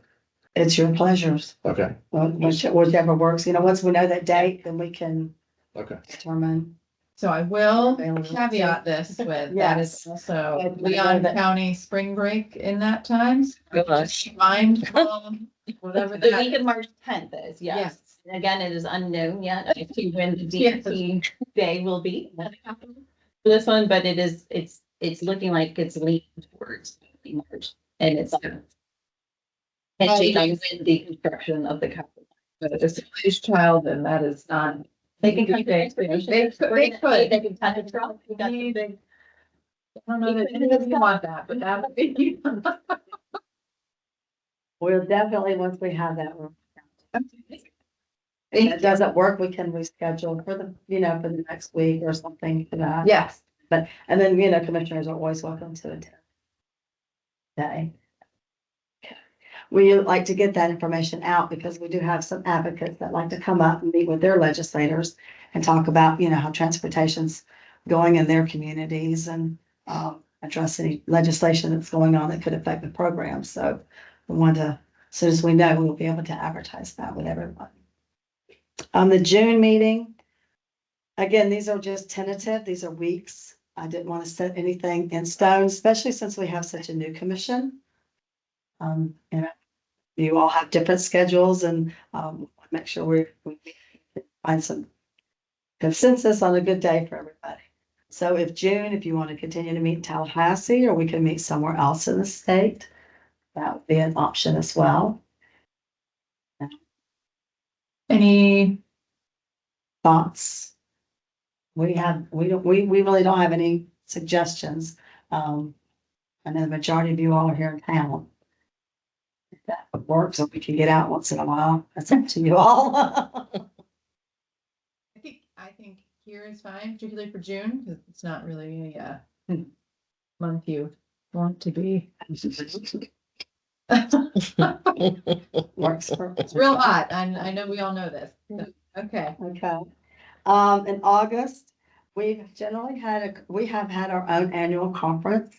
It's your pleasures,
Okay,
whichever works. Once we know that date, then we can
okay.
determine.
So I will
Available.
caveat this with, that
Yes.
is also
I know
Leon
that-
County spring break in that time. So
Gosh.
just mind, whatever
The week
that,
of March 10th is, yes.
Yes.
And again, it is unknown yet as to when the
Yes.
DOT day will be at the Capitol for this one, but it's looking like it's leaning towards March. And it's changing with the construction of the Capitol.
but it's a Polish child, and that is not.
They can come to transportation.
They could.
They can touch a truck. We got the big.
I don't know that you want that, but that would be.
We'll definitely, once we have that. If
Thank
it doesn't work, we can reschedule for the, for the next week or something for that.
Yes,
And then, commissioners are always welcome to attend. Day. Okay. we like to get that information out because we do have some advocates that like to come up and meet with their legislators and talk about, how transportation's going in their communities and address any legislation that's going on that could affect the program. So we want to, as soon as we know, we'll be able to advertise that with everyone. On the June meeting, again, these are just tentative. These are weeks. I didn't want to set anything in stone, especially since we have such a new commission. You all have different schedules and make sure we find some consensus on a good day for everybody. So if you want to continue to meet in Tallahassee, or we can meet somewhere else in the state, that would be an option as well.
Any
Thoughts? We really don't have any suggestions. I know the majority of you all are here in town. If that works, or we can get out once in a while, that's up to you all.
I think here is fine, particularly for June, because it's not really a month you want to be.
Works for.
It's real hot. I know we all know this. So, okay.
Okay. In August, we have had our own annual conference.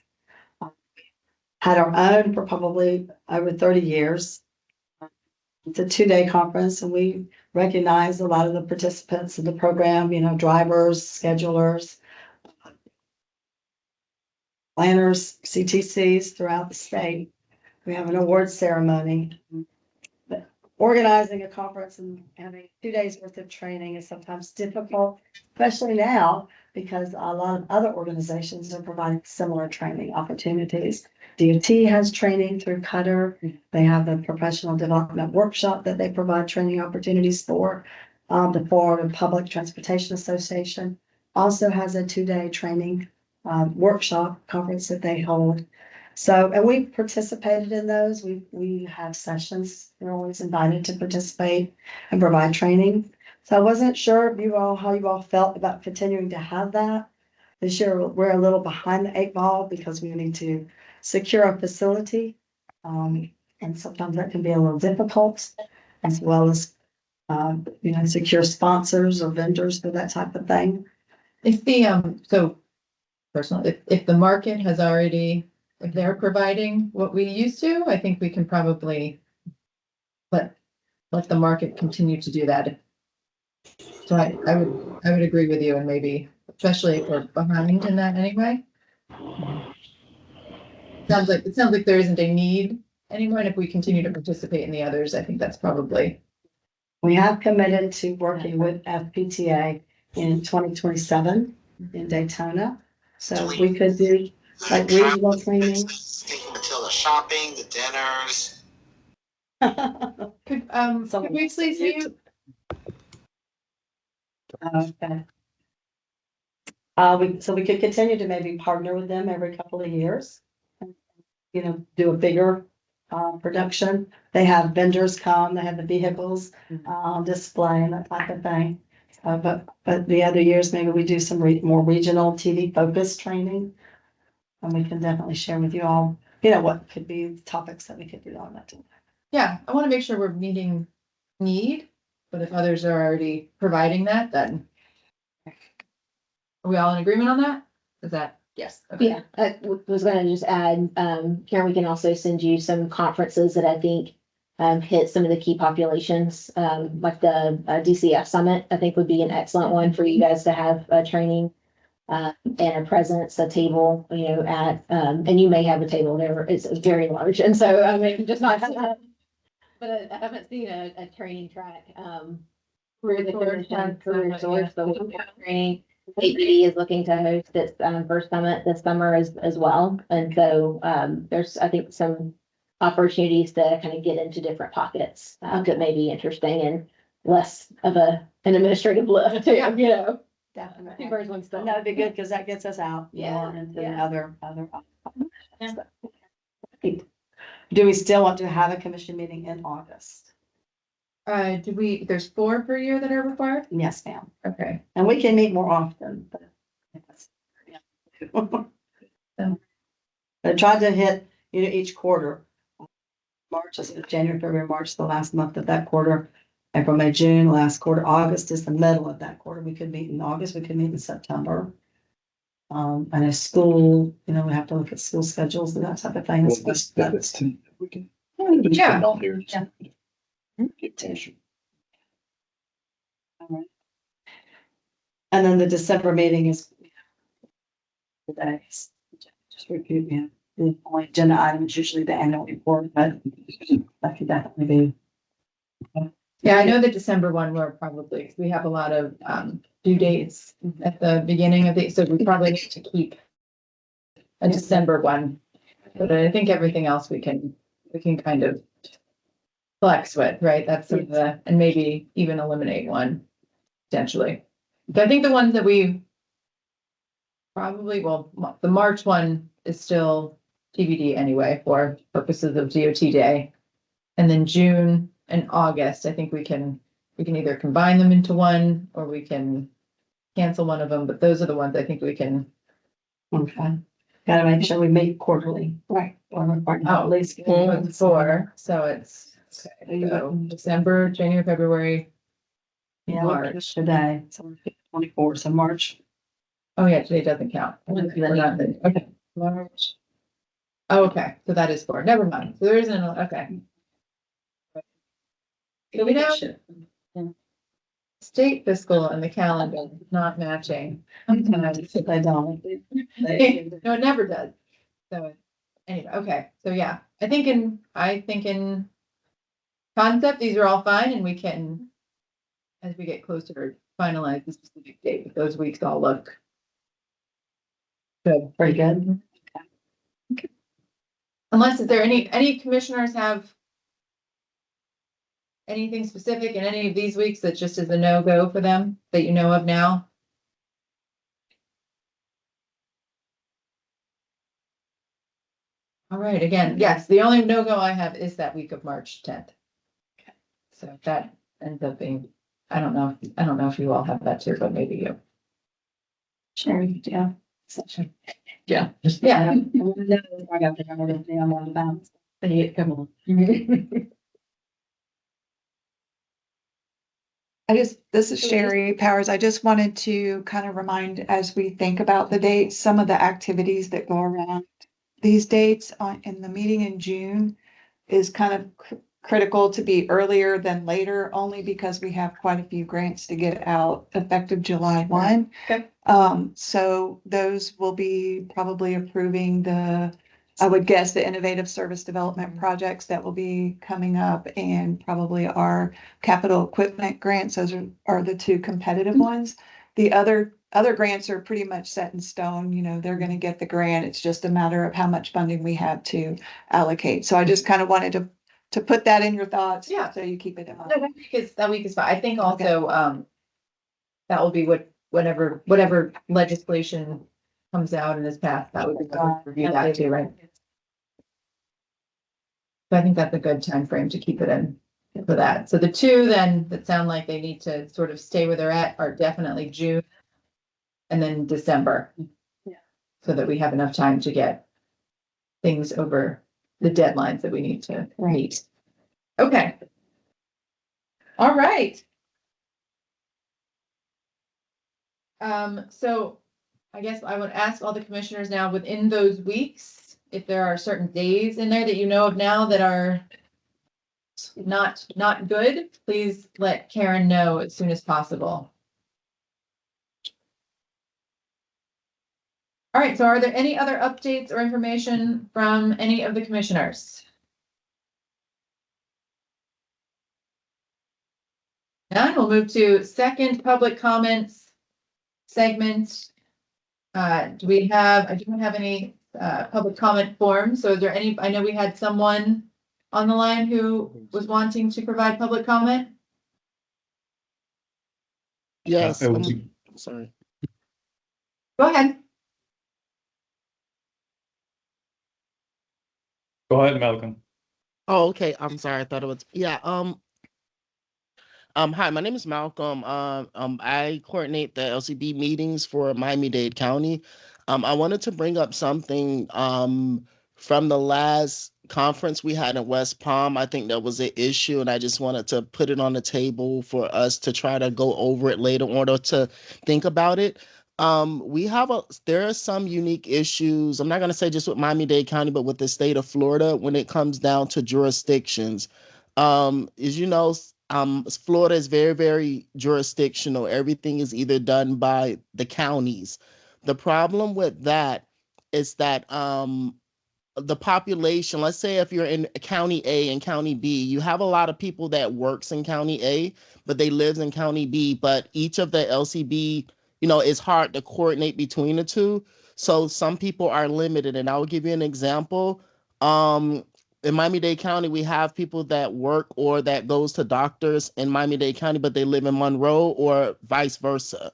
Had our own for probably over 30 years. It's a 2-day conference, and we recognize a lot of the participants in the program, drivers, schedulers, planners, CTCs throughout the state. We have an awards ceremony. But organizing a conference and having 2 days worth of training is sometimes difficult, especially now, because a lot of other organizations are providing similar training opportunities. DOT has training through Cutter. They have the professional development workshop that they provide training opportunities for. The Florida Public Transportation Association also has a 2-day training workshop conference that they hold. So, and we participated in those. We have sessions. We're always invited to participate and provide training. So I wasn't sure how you all felt about continuing to have that. This year, we're a little behind the 8 ball because we need to secure a facility. And sometimes that can be a little difficult, as well as, secure sponsors or vendors for that type of thing.
If if the market has already, if they're providing what we used to, I think we can probably let the market continue to do that. So I would agree with you, and maybe, especially if we're behind in that anyway. It sounds like there isn't a need anymore, and if we continue to participate in the others, I think that's probably.
We have committed to working with FPTA in 2027 in Daytona. So we could do like regional training.
Until the shopping, the dinners.
Could we please mute?
Okay. So we could continue to maybe partner with them every couple of years. And, do a bigger production. They have vendors come, they have the vehicles display and that type of thing. But the other years, maybe we do some more regional TV focused training. And we can definitely share with you all, what could be topics that we could do on that.
Yeah, I want to make sure we're meeting need, but if others are already providing that, then. Are we all in agreement on that? Is that? Yes. Okay.
Yeah, I was gonna just add, Karen, we can also send you some conferences that I think hit some of the key populations, like the DCF Summit, I think would be an excellent one for you guys to have training and a presence, a table, at, and you may have a table there. It's very large. And so, I mean, just not, but I haven't seen a training track, for the commission, career resource, but we have training. CTD is looking to host its first summit this summer as well. And so there's, I think, some opportunities to kind of get into different pockets that may be interesting and less of an administrative lift too,
Definitely.
Two birds, one stone.
That'd be good because that gets us out.
Yeah,
Into the
yeah.
other. Do we still want to have a commission meeting in August?
There's 4 per year that are required?
Yes, ma'am.
Okay.
And we can meet more often, but. I tried to hit, each quarter. March, I said January, February, March, the last month of that quarter. April, May, June, last quarter, August is the middle of that quarter. We could meet in August, we could meet in September. And a school, you know, we have to look at school schedules and that type of thing.
Well, that's ten, we can.
Yeah.
Put it on here.
Yeah.
Get tension.
And then the December meeting is the days. Just repeat, yeah, the only agenda item is usually the annual report, but that could definitely be.
Yeah, I know the December one, we're probably, 'cause we have a lot of due dates at the beginning of the, so we probably need to keep a December one. But I think everything else we can kind of flex with, right? That's some of the, and maybe even eliminate one potentially. But I think the ones that we probably, well, the March one is still TBD anyway for purposes of DOT day. And then June and August, I think we can either combine them into one or we can cancel one of them, but those are the ones I think we can.
Okay. Gotta make sure we meet quarterly. Right. Or at least.
Four, so it's okay, so December, January, February.
Yeah,
March.
today, so 24, so March.
Oh, yeah, today doesn't count. We're not- Okay, March. Oh, okay, so that is four, never mind, so there isn't, okay. So we have state fiscal and the calendar not matching. Sometimes.
They don't.
No, it never does. So, anyway, okay, so yeah, I think in concept, these are all fine and we can, as we get closer, finalize the specific date, but those weeks all look good.
Pretty good.
Unless, is there any commissioners have anything specific in any of these weeks that just is a no-go for them that you know of now? All right, again, yes, the only no-go I have is that week of March 10th. So if that ends up being, I don't know if you all have that too, but maybe you.
Sherry, yeah.
Yeah.
Yeah. I got to remember everything I'm on the balance. Come on.
This is Sherry Powers. I just wanted to kind of remind, as we think about the dates, some of the activities that go around these dates in the meeting in June is kind of critical to be earlier than later, only because we have quite a few grants to get out effective July 1.
Okay.
So those will be probably approving I would guess the innovative service development projects that will be coming up and probably our capital equipment grants. Those are the two competitive ones. The other grants are pretty much set in stone. You know, they're going to get the grant. It's just a matter of how much funding we have to allocate. So I just kind of wanted to put that in your thoughts.
Yeah.
So you keep it in mind.
No, that week is fine. I think also, that will be whatever legislation comes out and is passed, that would be good to review that too, right? So I think that's a good time frame to keep it in for that. So the two then that sound like they need to sort of stay where they're at are definitely June and then December.
Yeah.
So that we have enough time to get things over the deadlines that we need to meet. Okay. All right. So I guess I would ask all the commissioners now within those weeks, if there are certain days in there that you know of now that are not good, please let Karen know as soon as possible. All right, so are there any other updates or information from any of the commissioners? None, we'll move to second public comments segment. I don't have any public comment forms, so is there any, I know we had someone on the line who was wanting to provide public comment.
Yes,
it would be-
sorry.
Go ahead.
Go ahead, Malcolm.
Oh, okay. I'm sorry. I thought it was, yeah. Hi, my name is Malcolm. I coordinate the LCD meetings for Miami-Dade County. I wanted to bring up something, from the last conference we had in West Palm, I think that was an issue, and I just wanted to put it on the table for us to try to go over it later on or to think about it. There are some unique issues. I'm not going to say just with Miami-Dade County, but with the state of Florida when it comes down to jurisdictions. As you know, Florida is very, very jurisdictional. Everything is either done by the counties. The problem with that is that the population, let's say if you're in county A and county B, you have a lot of people that works in county A, but they lives in county B, but each of the LCB, it's hard to coordinate between the two. So some people are limited. And I will give you an example. In Miami-Dade County, we have people that work or that goes to doctors in Miami-Dade County, but they live in Monroe or vice versa.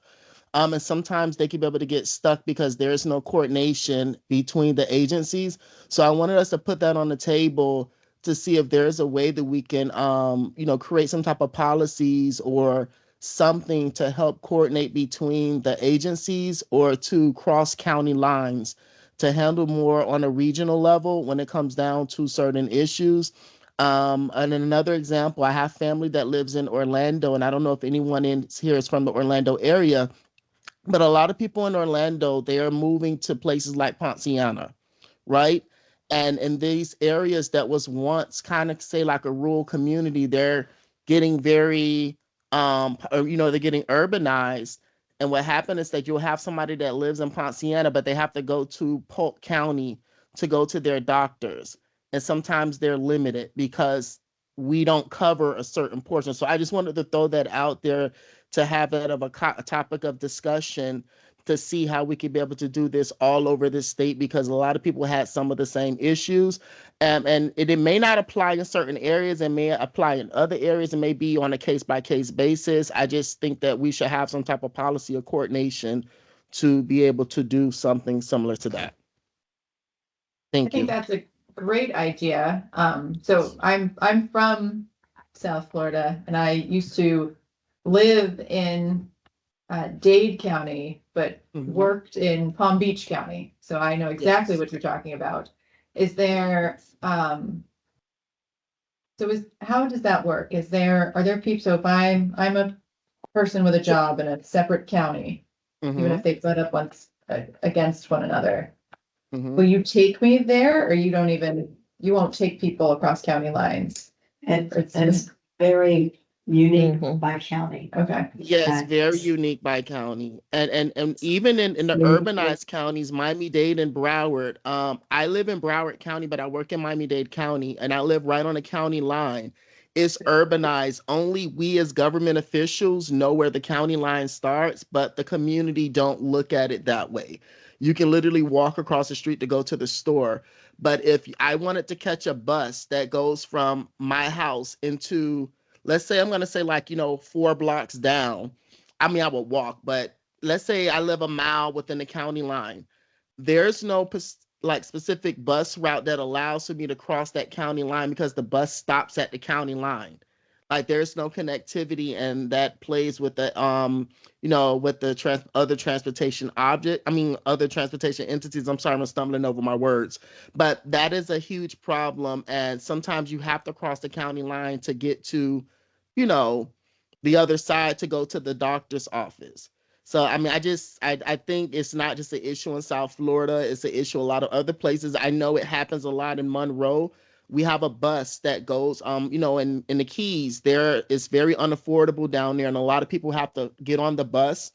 And sometimes they can be able to get stuck because there's no coordination between the agencies. So I wanted us to put that on the table to see if there's a way that we can, create some type of policies or something to help coordinate between the agencies or to cross county lines to handle more on a regional level when it comes down to certain issues. And another example, I have family that lives in Orlando, and I don't know if anyone in here is from the Orlando area, but a lot of people in Orlando, they are moving to places like Ponciana, right? And in these areas that was once kind of say like a rural community, they're getting very, they're getting urbanized. And what happened is that you'll have somebody that lives in Ponciana, but they have to go to Polk County to go to their doctors. And sometimes they're limited because we don't cover a certain portion. So I just wanted to throw that out there to have that of a topic of discussion to see how we could be able to do this all over the state because a lot of people had some of the same issues. And it may not apply in certain areas and may apply in other areas and may be on a case-by-case basis. I just think that we should have some type of policy or coordination to be able to do something similar to that.
I
Thank
think
you.
that's a great idea. So I'm from South Florida and I used to live in Dade County, but worked in Palm Beach County. So I know exactly what you're talking about. Is there, how does that work? Are there people, so if I'm a person with a job in a separate county, even if they butt up against one another, will you take me there or you won't take people across county lines?
It's very unique by county.
Okay.
Yes, very unique by county. And even in the urbanized counties, Miami-Dade and Broward. I live in Broward County, but I work in Miami-Dade County and I live right on the county line. It's urbanized. Only we as government officials know where the county line starts, but the community don't look at it that way. You can literally walk across the street to go to the store. But if I wanted to catch a bus that goes from my house into, let's say I'm going to say 4 blocks down. I mean, I would walk, but let's say I live a mile within the county line. There's no specific bus route that allows for me to cross that county line because the bus stops at the county line. Like there's no connectivity, and that plays with the with the other transportation other transportation entities. I'm sorry, I'm stumbling over my words, but that is a huge problem. And sometimes you have to cross the county line to get to, the other side to go to the doctor's office. So I mean, I think it's not just an issue in South Florida; it's an issue a lot of other places. I know it happens a lot in Monroe. We have a bus that goes, in the Keys. There, it's very unaffordable down there, and a lot of people have to get on the bus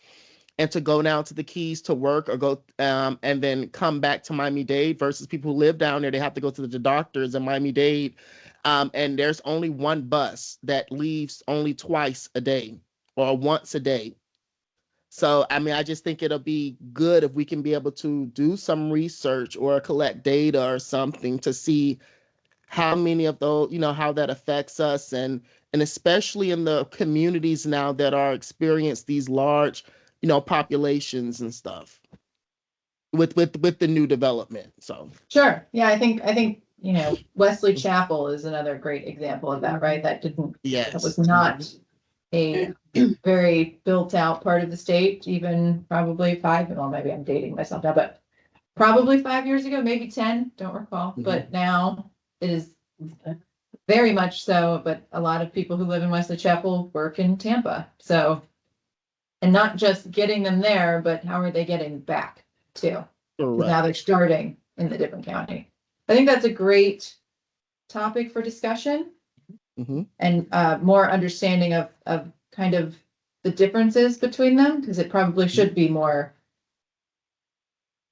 and to go down to the Keys to work or go, and then come back to Miami-Dade. Versus people who live down there, they have to go to the doctors in Miami-Dade, and there's only one bus that leaves only twice a day or once a day. So, I mean, I just think it'll be good if we can be able to do some research or collect data or something to see how many of those, how that affects us, and especially in the communities now that are experience these large, populations and stuff with the new development. So
Sure. Yeah, I think, Wesley Chapel is another great example of that, right? That was not a very built out part of the state, even probably maybe I'm dating myself now, but probably 5 years ago, maybe 10, don't recall. But now it is very much so, but a lot of people who live in Wesley Chapel work in Tampa, so. And not just getting them there, but how are they getting back too? 'Cause now
Correct.
they're starting in the different county. I think that's a great topic for discussion
Mhm.
and more understanding of kind of the differences between them, because it probably should be more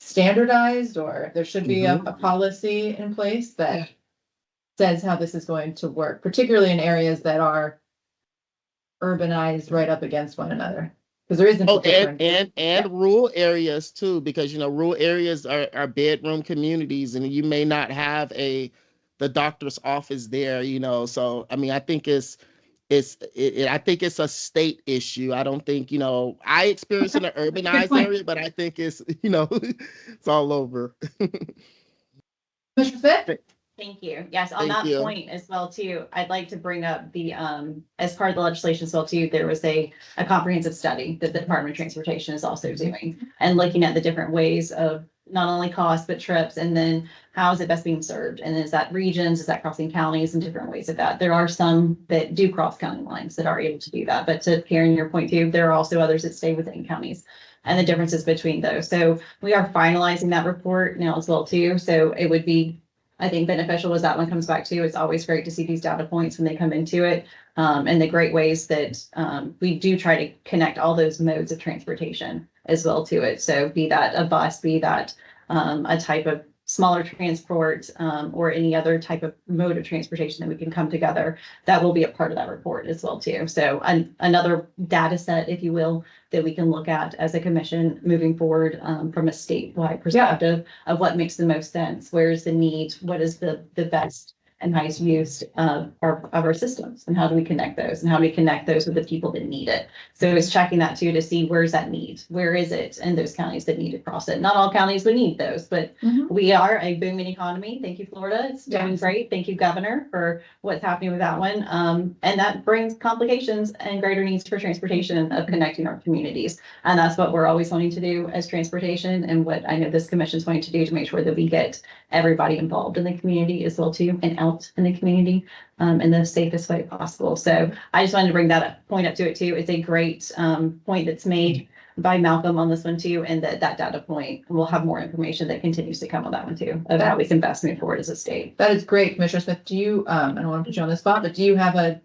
standardized, or there should be a policy in place that says how this is going to work, particularly in areas that are urbanized right up against one another. Because there isn't a
Oh,
difference.
and rural areas too, because rural areas are bedroom communities, and you may not have the doctor's office there, So I mean, I think I think it's a state issue. I don't think, I experience in an urbanized
point.
area, but I think it's, it's all over.
Commissioner Fit?
Thank you. Yes, on
Thank
that
you.
point as well too, I'd like to bring up the, as part of the legislation as well too, there was a comprehensive study that the Department of Transportation is also doing and looking at the different ways of not only cost, but trips, and then how is it best being served? And is that regions, is that crossing counties and different ways of that? There are some that do cross county lines that are able to do that, but to Karen, your point too, there are also others that stay within counties and the differences between those. So we are finalizing that report now as well too. So it would be, I think, beneficial as that one comes back to. It's always great to see these data points when they come into it. And the great ways that we do try to connect all those modes of transportation as well to it. So be that a bus, be that a type of smaller transport or any other type of mode of transportation that we can come together, that will be a part of that report as well too. So another data set, if you will, that we can look at as a commission moving forward from a statewide perspective of what makes the most sense. Where is the need? What is the best and highest use of our systems? And how do we connect those? And how do we connect those with the people that need it? So it's checking that too to see where's that need? Where is it in those counties that need to cross it? Not all counties would need those, but we are a booming economy. Thank you, Florida. It's doing great. Thank you, Governor, for what's happening with that one. And that brings complications and greater needs for transportation of connecting our communities. And that's what we're always wanting to do as transportation, and what I know this commission is wanting to do to make sure that we get everybody involved in the community as well too, and out in the community in the safest way possible. So I just wanted to bring that point up to it too. It's a great point that's made by Malcolm on this one too, and that data point, we'll have more information that continues to come on that one too, of how we can best move forward as a state.
That is great, Commissioner Smith. Do you, I don't want to put you on the spot, but do you have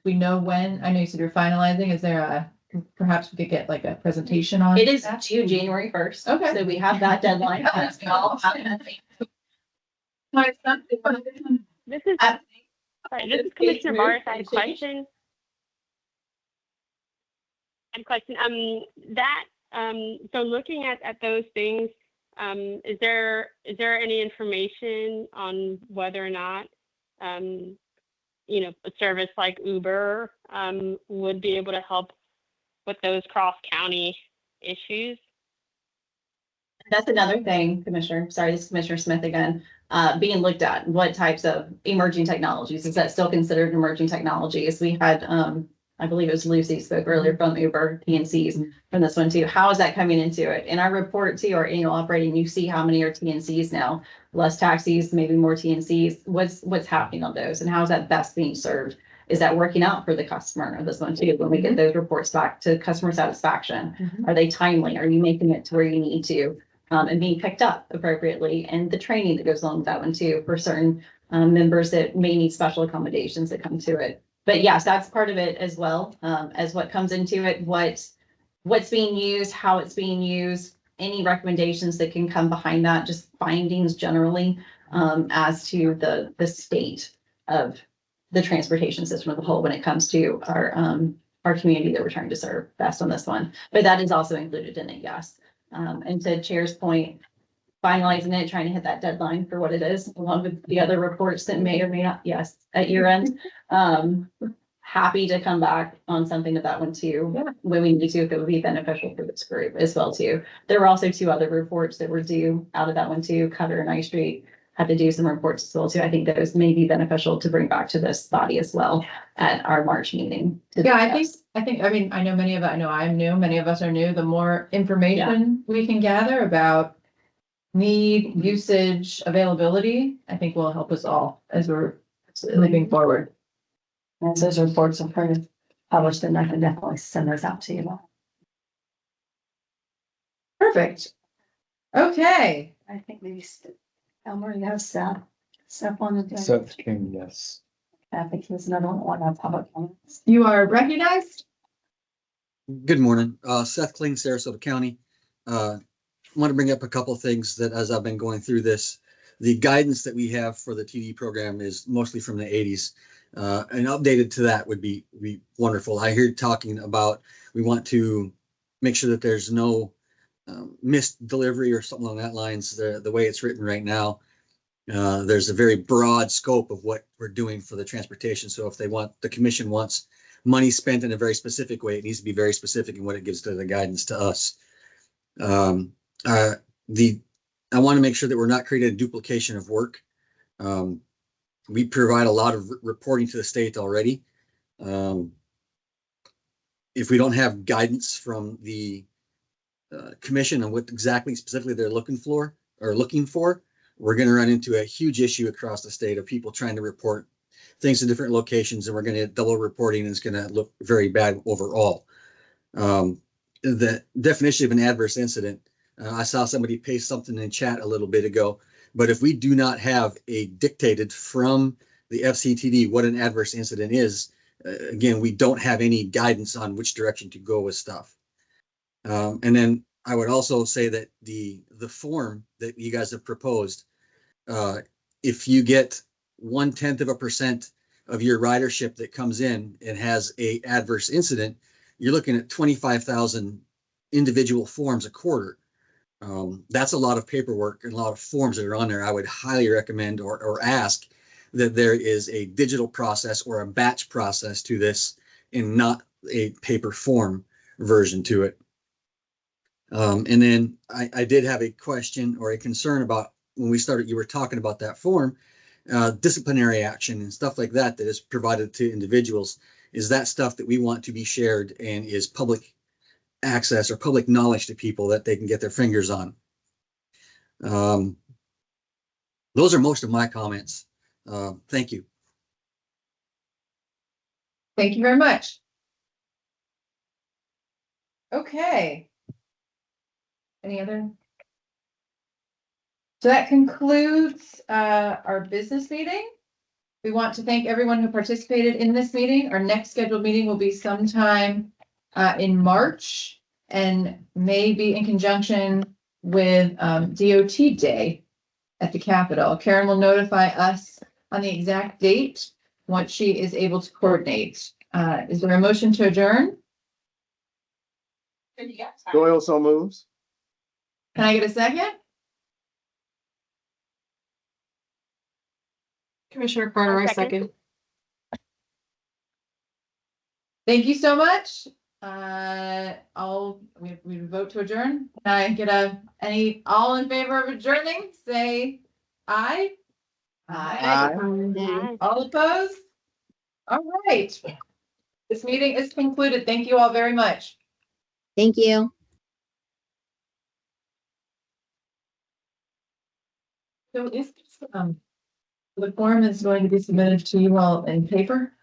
we know when? I know you said you're finalizing. Is there perhaps we could get like a presentation on?
It is due January 1st.
Okay.
So we have that deadline.
This is, sorry, this is Commissioner Barth. I have a question. So looking at those things, is there any information on whether or not, a service like Uber would be able to help with those cross-county issues?
That's another thing, Commissioner. Sorry, this is Commissioner Smith again. Being looked at, what types of emerging technologies, is that still considered emerging technologies? We had, I believe it was Lucy spoke earlier from Uber, TNCs from this one too. How is that coming into it? In our report too, our annual operating, you see how many are TNCs now, less taxis, maybe more TNCs. What's happening on those, and how is that best being served? Is that working out for the customer of this one too? When we get those reports back to customer satisfaction, are they timely? Are you making it to where you need to? And being picked up appropriately, and the training that goes along with that one too, for certain members that may need special accommodations that come to it. But yes, that's part of it as well, as what comes into it, what's being used, how it's being used, any recommendations that can come behind that, just findings generally as to the state of the transportation system as a whole when it comes to our community that we're trying to serve best on this one. But that is also included in it, yes. And to Chair's point, finalizing it, trying to hit that deadline for what it is, along with the other reports that may or may not, yes, at year end. Happy to come back on something of that one too, when we need to, if it would be beneficial for this group as well too. There were also 2 other reports that were due out of that one too. Cutter and I Street had to do some reports as well too. I think those may be beneficial to bring back to this body as well at our March meeting.
Yeah, I think, I mean, I know I know I'm new, many of us are new. The more information we can gather about need, usage, availability, I think will help us all as we're moving forward.
As those reports are printed, published, then I can definitely send those out to you.
Perfect. Okay,
I think maybe Elmer, you have Steph on the.
Seth King, yes.
I think there's another one that want to have public comments.
you are recognized.
Good morning, Seth Kling, Sarasota County. Want to bring up a couple of things that as I've been going through this, the guidance that we have for the TD program is mostly from the 80s. And updated to that would be wonderful. I hear talking about we want to make sure that there's no missed delivery or something along that lines. The way it's written right now, there's a very broad scope of what we're doing for the transportation. So if the commission wants money spent in a very specific way, it needs to be very specific in what it gives to the guidance to us. I want to make sure that we're not creating a duplication of work. We provide a lot of reporting to the state already. If we don't have guidance from the commission on what exactly specifically they're looking for, we're going to run into a huge issue across the state of people trying to report things to different locations, and we're going to get double reporting, and it's going to look very bad overall. The definition of an adverse incident, I saw somebody paste something in chat a little bit ago, but if we do not have a dictated from the FCTD what an adverse incident is, again, we don't have any guidance on which direction to go with stuff. And then I would also say that the form that you guys have proposed, if you get 0.1% of your ridership that comes in and has a adverse incident, you're looking at 25,000 individual forms a quarter. That's a lot of paperwork and a lot of forms that are on there. I would highly recommend or ask that there is a digital process or a batch process to this and not a paper form version to it. And then I did have a question or a concern about when we started, you were talking about that form, disciplinary action and stuff like that is provided to individuals. Is that stuff that we want to be shared and is public access or public knowledge to people that they can get their fingers on? Those are most of my comments. Thank you.
Thank you very much. Okay. Any other? So that concludes our business meeting. We want to thank everyone who participated in this meeting. Our next scheduled meeting will be sometime in March and may be in conjunction with DOT Day at the Capitol. Karen will notify us on the exact date once she is able to coordinate. Is there a motion to adjourn?
Doyle so moves.
Can I get a second?
Commissioner Carter, I second.
Thank you so much. We vote to adjourn. Can I get all in favor of adjourning? Say aye.
Aye.
Aye.
All opposed? All right. This meeting is concluded. Thank you all very much.
Thank you.
So is the form is going to be submitted to you all in paper?